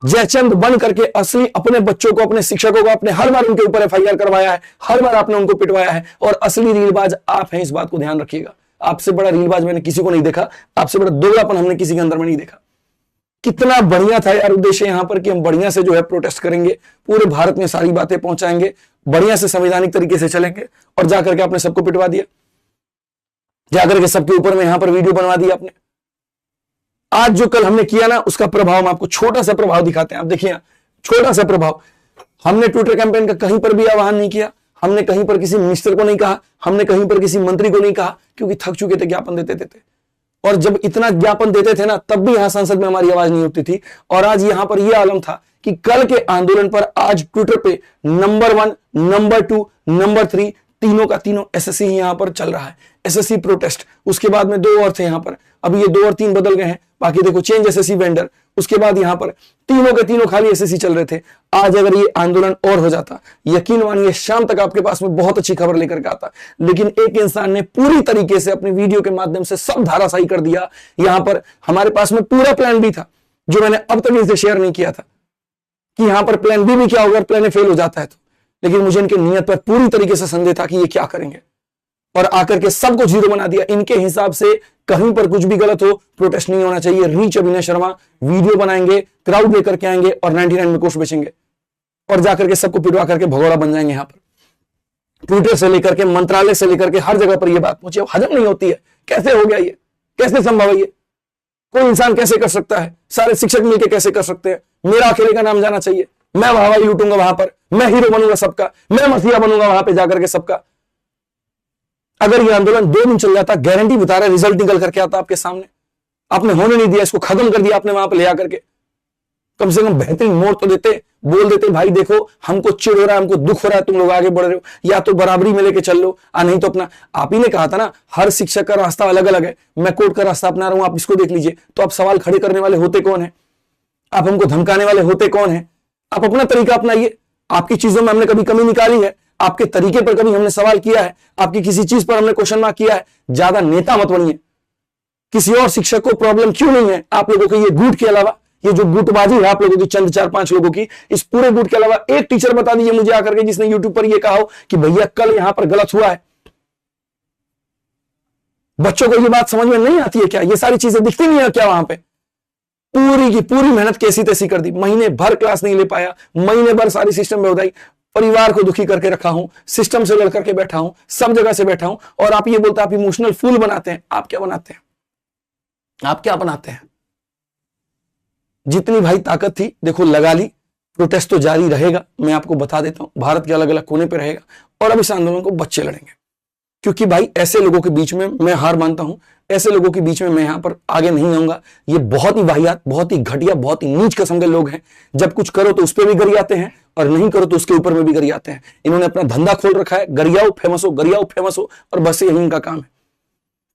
जयचंद बन करके असली अपने बच्चों को, अपने शिक्षकों को, अपने हर बार उनके ऊपर एफआईआर करवाया है, हर बार आपने उनको पिटवाया है, और असली रीलबाज आप हैं, इस बात को ध्यान रखिएगा। आपसे बड़ा रीलबाज मैंने किसी को नहीं देखा, आपसे बड़ा दोगलापन हमने किसी के अंदर में नहीं देखा। कितना बढ़िया था यार उद्देश्य यहां पर कि हम बढ़िया से जो है प्रोटेस्ट करेंगे, पूरे भारत में सारी बातें पहुंचाएंगे, बढ़िया से संवैधानिक तरीके से चलेंगे, और जाकर के आपने सबको पिटवा दिया, जाकर के सबके ऊपर में यहां पर वीडियो बनवा दी आपने। आज जो कल हमने किया ना, उसका प्रभाव हम आपको छोटा सा प्रभाव दिखाते हैं। आप देखिए, छोटा सा प्रभाव। हमने ट्विटर कैंपेन का कहीं पर भी आह्वान नहीं किया, हमने कहीं पर किसी मिनिस्टर को नहीं कहा, हमने कहीं पर किसी मंत्री को नहीं कहा, क्योंकि थक चुके थे ज्ञापन देते देते। और जब इतना ज्ञापन देते थे ना, तब भी यहां संसद में हमारी आवाज नहीं उठती थी। और आज यहां पर यह आलम था कि कल के आंदोलन पर आज ट्विटर पे नंबर 1, नंबर 2, नंबर 3 तीनों का तीनों एसएससी ही यहां पर चल रहा है। एसएससी प्रोटेस्ट, उसके बाद में 2 और थे यहां पर, अब ये 2 और 3 बदल गए हैं। बाकी देखो, चेंज एसएससी वेंडर, उसके बाद यहां पर तीनों के तीनों खाली एसएससी चल रहे थे। आज अगर ये आंदोलन और हो जाता, यकीन मानिए शाम तक आपके पास में बहुत अच्छी खबर लेकर के आता। लेकिन एक इंसान ने पूरी तरीके से अपनी वीडियो के माध्यम से सब धाराशाही कर दिया। यहां पर हमारे पास में पूरा प्लान भी था, जो मैंने अब तक इनसे शेयर नहीं किया था, कि यहां पर प्लान बी भी क्या होगा, प्लान ए फेल हो जाता है तो। लेकिन मुझे इनके नियत पर पूरी तरीके से संदेह था कि ये क्या करेंगे, और आकर के सबको जीरो बना दिया। इनके हिसाब से कहीं पर कुछ भी गलत हो, प्रोटेस्ट नहीं होना चाहिए। रीच अभिनय शर्मा वीडियो बनाएंगे, क्राउड लेकर के आएंगे और 99 में कोर्स बेचेंगे, और जाकर के सबको पिटवा करके भगोड़ा बन जाएंगे। यहां पर ट्विटर से लेकर के, मंत्रालय से लेकर के हर जगह पर यह बात पहुंची। हजम नहीं होती है, कैसे हो गया ये, कैसे संभव है ये, कोई इंसान कैसे कर सकता है, सारे शिक्षक मिलकर कैसे कर सकते हैं। मेरा अकेले का नाम जाना चाहिए, मैं वाहवाही लूटूंगा वहां पर, मैं हीरो बनूंगा सबका, मैं मसीहा बनूंगा वहां पे जाकर के सबका। अगर यह आंदोलन 2 दिन चल जाता, गारंटी बता रहा है रिजल्ट निकल करके आता आपके सामने। आपने होने नहीं दिया, इसको खत्म कर दिया आपने वहां पे ले आकर के। कम से कम बेहतरीन मोड़ तो देते, बोल देते भाई देखो हमको चिढ़ हो रहा है, हमको दुख हो रहा है, तुम लोग आगे बढ़ रहे हो, या तो बराबरी में लेके चल लो, नहीं तो अपना। आप ही ने कहा था ना, हर शिक्षक का रास्ता अलग अलग है, मैं कोर्ट का रास्ता अपना रहा हूं, आप इसको देख लीजिए। तो आप सवाल खड़े करने वाले होते कौन है, आप हमको धमकाने वाले होते कौन है। आप अपना तरीका अपनाइए। आपकी चीजों में हमने कभी कमी निकाली है, आपके तरीके पर कभी हमने सवाल किया है, आपकी किसी चीज पर हमने क्वेश्चन मार्क किया है। ज्यादा नेता मत बनिए। किसी और शिक्षक को प्रॉब्लम क्यों नहीं है आप लोगों के ये गुट के अलावा, ये जो गुटबाजी है आप लोगों की, चंद 4-5 लोगों की, इस पूरे गुट के अलावा एक टीचर बता दीजिए मुझे आकर के जिसने यूट्यूब पर ये कहा हो कि भैया कल यहां पर गलत हुआ है। बच्चों को ये बात समझ में नहीं आती है क्या, ये सारी चीजें दिखती नहीं है क्या वहां पे। पूरी की पूरी मेहनत कैसी तैसी कर दी, महीने भर क्लास नहीं ले पाया, महीने भर सारी सिस्टम में उदाई, परिवार को दुखी करके रखा हूं, सिस्टम से लड़ करके बैठा हूं, सब जगह से बैठा हूं, और आप ये बोलते आप इमोशनल फूल बनाते हैं। आप क्या बनाते हैं, आप क्या बनाते हैं। जितनी भाई ताकत थी देखो लगा ली। प्रोटेस्ट तो जारी रहेगा, मैं आपको बता देता हूं, भारत के अलग अलग कोने पे रहेगा, और अब इस आंदोलन को बच्चे लड़ेंगे। क्योंकि भाई ऐसे लोगों के बीच में मैं हार मानता हूं, ऐसे लोगों के बीच में मैं यहां पर आगे नहीं आऊंगा। ये बहुत ही वाहियात, बहुत ही घटिया, बहुत ही नीच किस्म के लोग हैं। जब कुछ करो तो उस पर भी गरियाते हैं, और नहीं करो तो उसके ऊपर में भी गरियाते हैं। इन्होंने अपना धंधा खोल रखा है, गरियाओ फेमस हो, गरियाओ फेमस हो, और बस यही इनका काम है।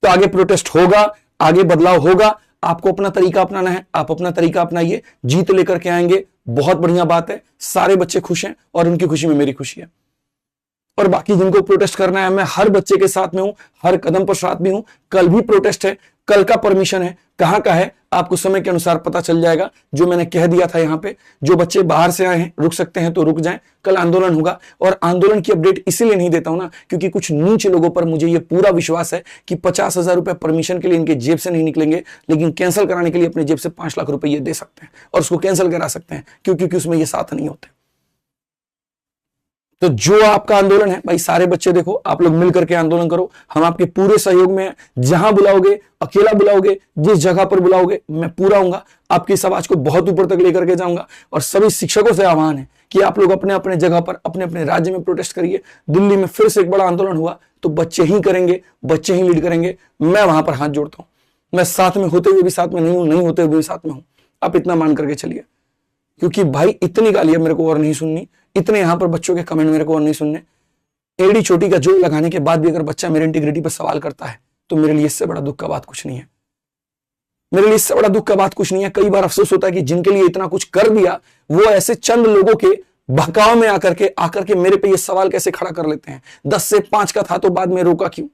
तो आगे प्रोटेस्ट होगा, आगे बदलाव होगा। आपको अपना तरीका अपनाना है, आप अपना तरीका अपनाइए, जीत लेकर के आएंगे। बहुत बढ़िया बात है, सारे बच्चे खुश हैं, और उनकी खुशी में मेरी खुशी है। और बाकी जिनको प्रोटेस्ट करना है, मैं हर बच्चे के साथ में हूं, हर कदम पर साथ में हूं। कल भी प्रोटेस्ट है, कल का परमिशन है, कहां का है आपको समय के अनुसार पता चल जाएगा। जो मैंने कह दिया था यहाँ पे, जो बच्चे बाहर से आए हैं रुक सकते हैं तो रुक जाएं, कल आंदोलन होगा। और आंदोलन की अपडेट इसीलिए नहीं देता हूं ना, क्योंकि कुछ नीच लोगों पर मुझे ये पूरा विश्वास है कि 50,000 रुपए परमिशन के लिए इनके जेब से नहीं निकलेंगे, लेकिन कैंसिल कराने के लिए अपने जेब से 5 लाख रुपए ये दे सकते हैं, और उसको कैंसिल करा सकते हैं, क्योंकि उसमें ये साथ नहीं होते। तो जो आपका आंदोलन है भाई, सारे बच्चे देखो, आप लोग मिल करके आंदोलन करो, हम आपके पूरे सहयोग में हैं। जहां बुलाओगे, अकेला बुलाओगे, जिस जगह पर बुलाओगे, मैं पूरा आऊंगा, आपकी इस आवाज को बहुत ऊपर तक लेकर के जाऊंगा। और सभी शिक्षकों से आह्वान है कि आप लोग अपने अपने जगह पर, अपने अपने राज्य में प्रोटेस्ट करिए। दिल्ली में फिर से एक बड़ा आंदोलन हुआ तो बच्चे ही करेंगे, बच्चे ही लीड करेंगे। मैं वहां पर हाथ जोड़ता हूं, मैं साथ में होते हुए भी साथ में नहीं हूं, नहीं होते हुए भी साथ में हूं। आप इतना मान करके चलिए, क्योंकि भाई इतनी गालियां मेरे को और नहीं सुननी, इतने यहां पर बच्चों के कमेंट मेरे को और नहीं सुनने। एड़ी चोटी का जोड़ लगाने के बाद भी अगर बच्चा मेरे इंटीग्रिटी पर सवाल करता है तो मेरे लिए इससे बड़ा दुख का बात कुछ नहीं है। मेरे लिए इससे बड़ा दुख का बात कुछ नहीं है। कई बार अफसोस होता है कि जिनके लिए इतना कुछ कर दिया, वो ऐसे चंद लोगों के बहकाव में आकर के मेरे पे ये सवाल कैसे खड़ा कर लेते हैं। 10 से 5 का था तो बाद में रोका क्यों?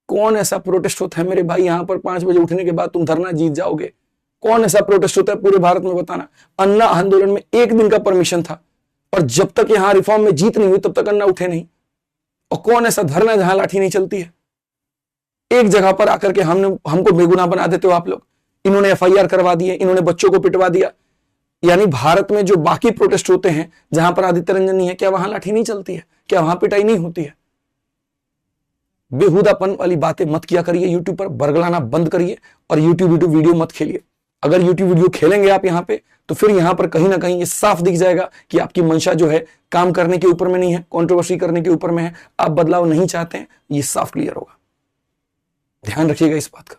कौन ऐसा प्रोटेस्ट होता है मेरे भाई, यहां पर 5 बजे उठने के बाद तुम धरना जीत जाओगे? कौन ऐसा प्रोटेस्ट होता है पूरे भारत में बताना? अन्ना आंदोलन में 1 दिन का परमिशन था और जब तक यहां रिफॉर्म में जीत नहीं हुई तब तक अन्ना उठे नहीं। और कौन ऐसा धरना जहां लाठी नहीं चलती है? एक जगह पर आकर के हमको बेगुनाह बना देते हो आप लोग। इन्होंने FIR करवा दिए, इन्होंने बच्चों को पिटवा दिया। यानी भारत में जो बाकी प्रोटेस्ट होते हैं जहां पर आदित्य रंजन नहीं है, क्या वहां लाठी नहीं चलती है? क्या वहां पिटाई नहीं होती है? बेहुदापन वाली बातें मत किया करिए, यूट्यूब पर बरगलाना बंद करिए और यूट्यूब वीडियो मत खेलिए। अगर यूट्यूब वीडियो खेलेंगे आप यहां पे तो फिर यहां पर कहीं ना कहीं ये साफ दिख जाएगा कि आपकी मंशा जो है काम करने के ऊपर में नहीं है, कंट्रोवर्सी करने के ऊपर में है, आप बदलाव नहीं चाहते हैं, ये साफ क्लियर होगा। ध्यान रखिएगा इस बात का।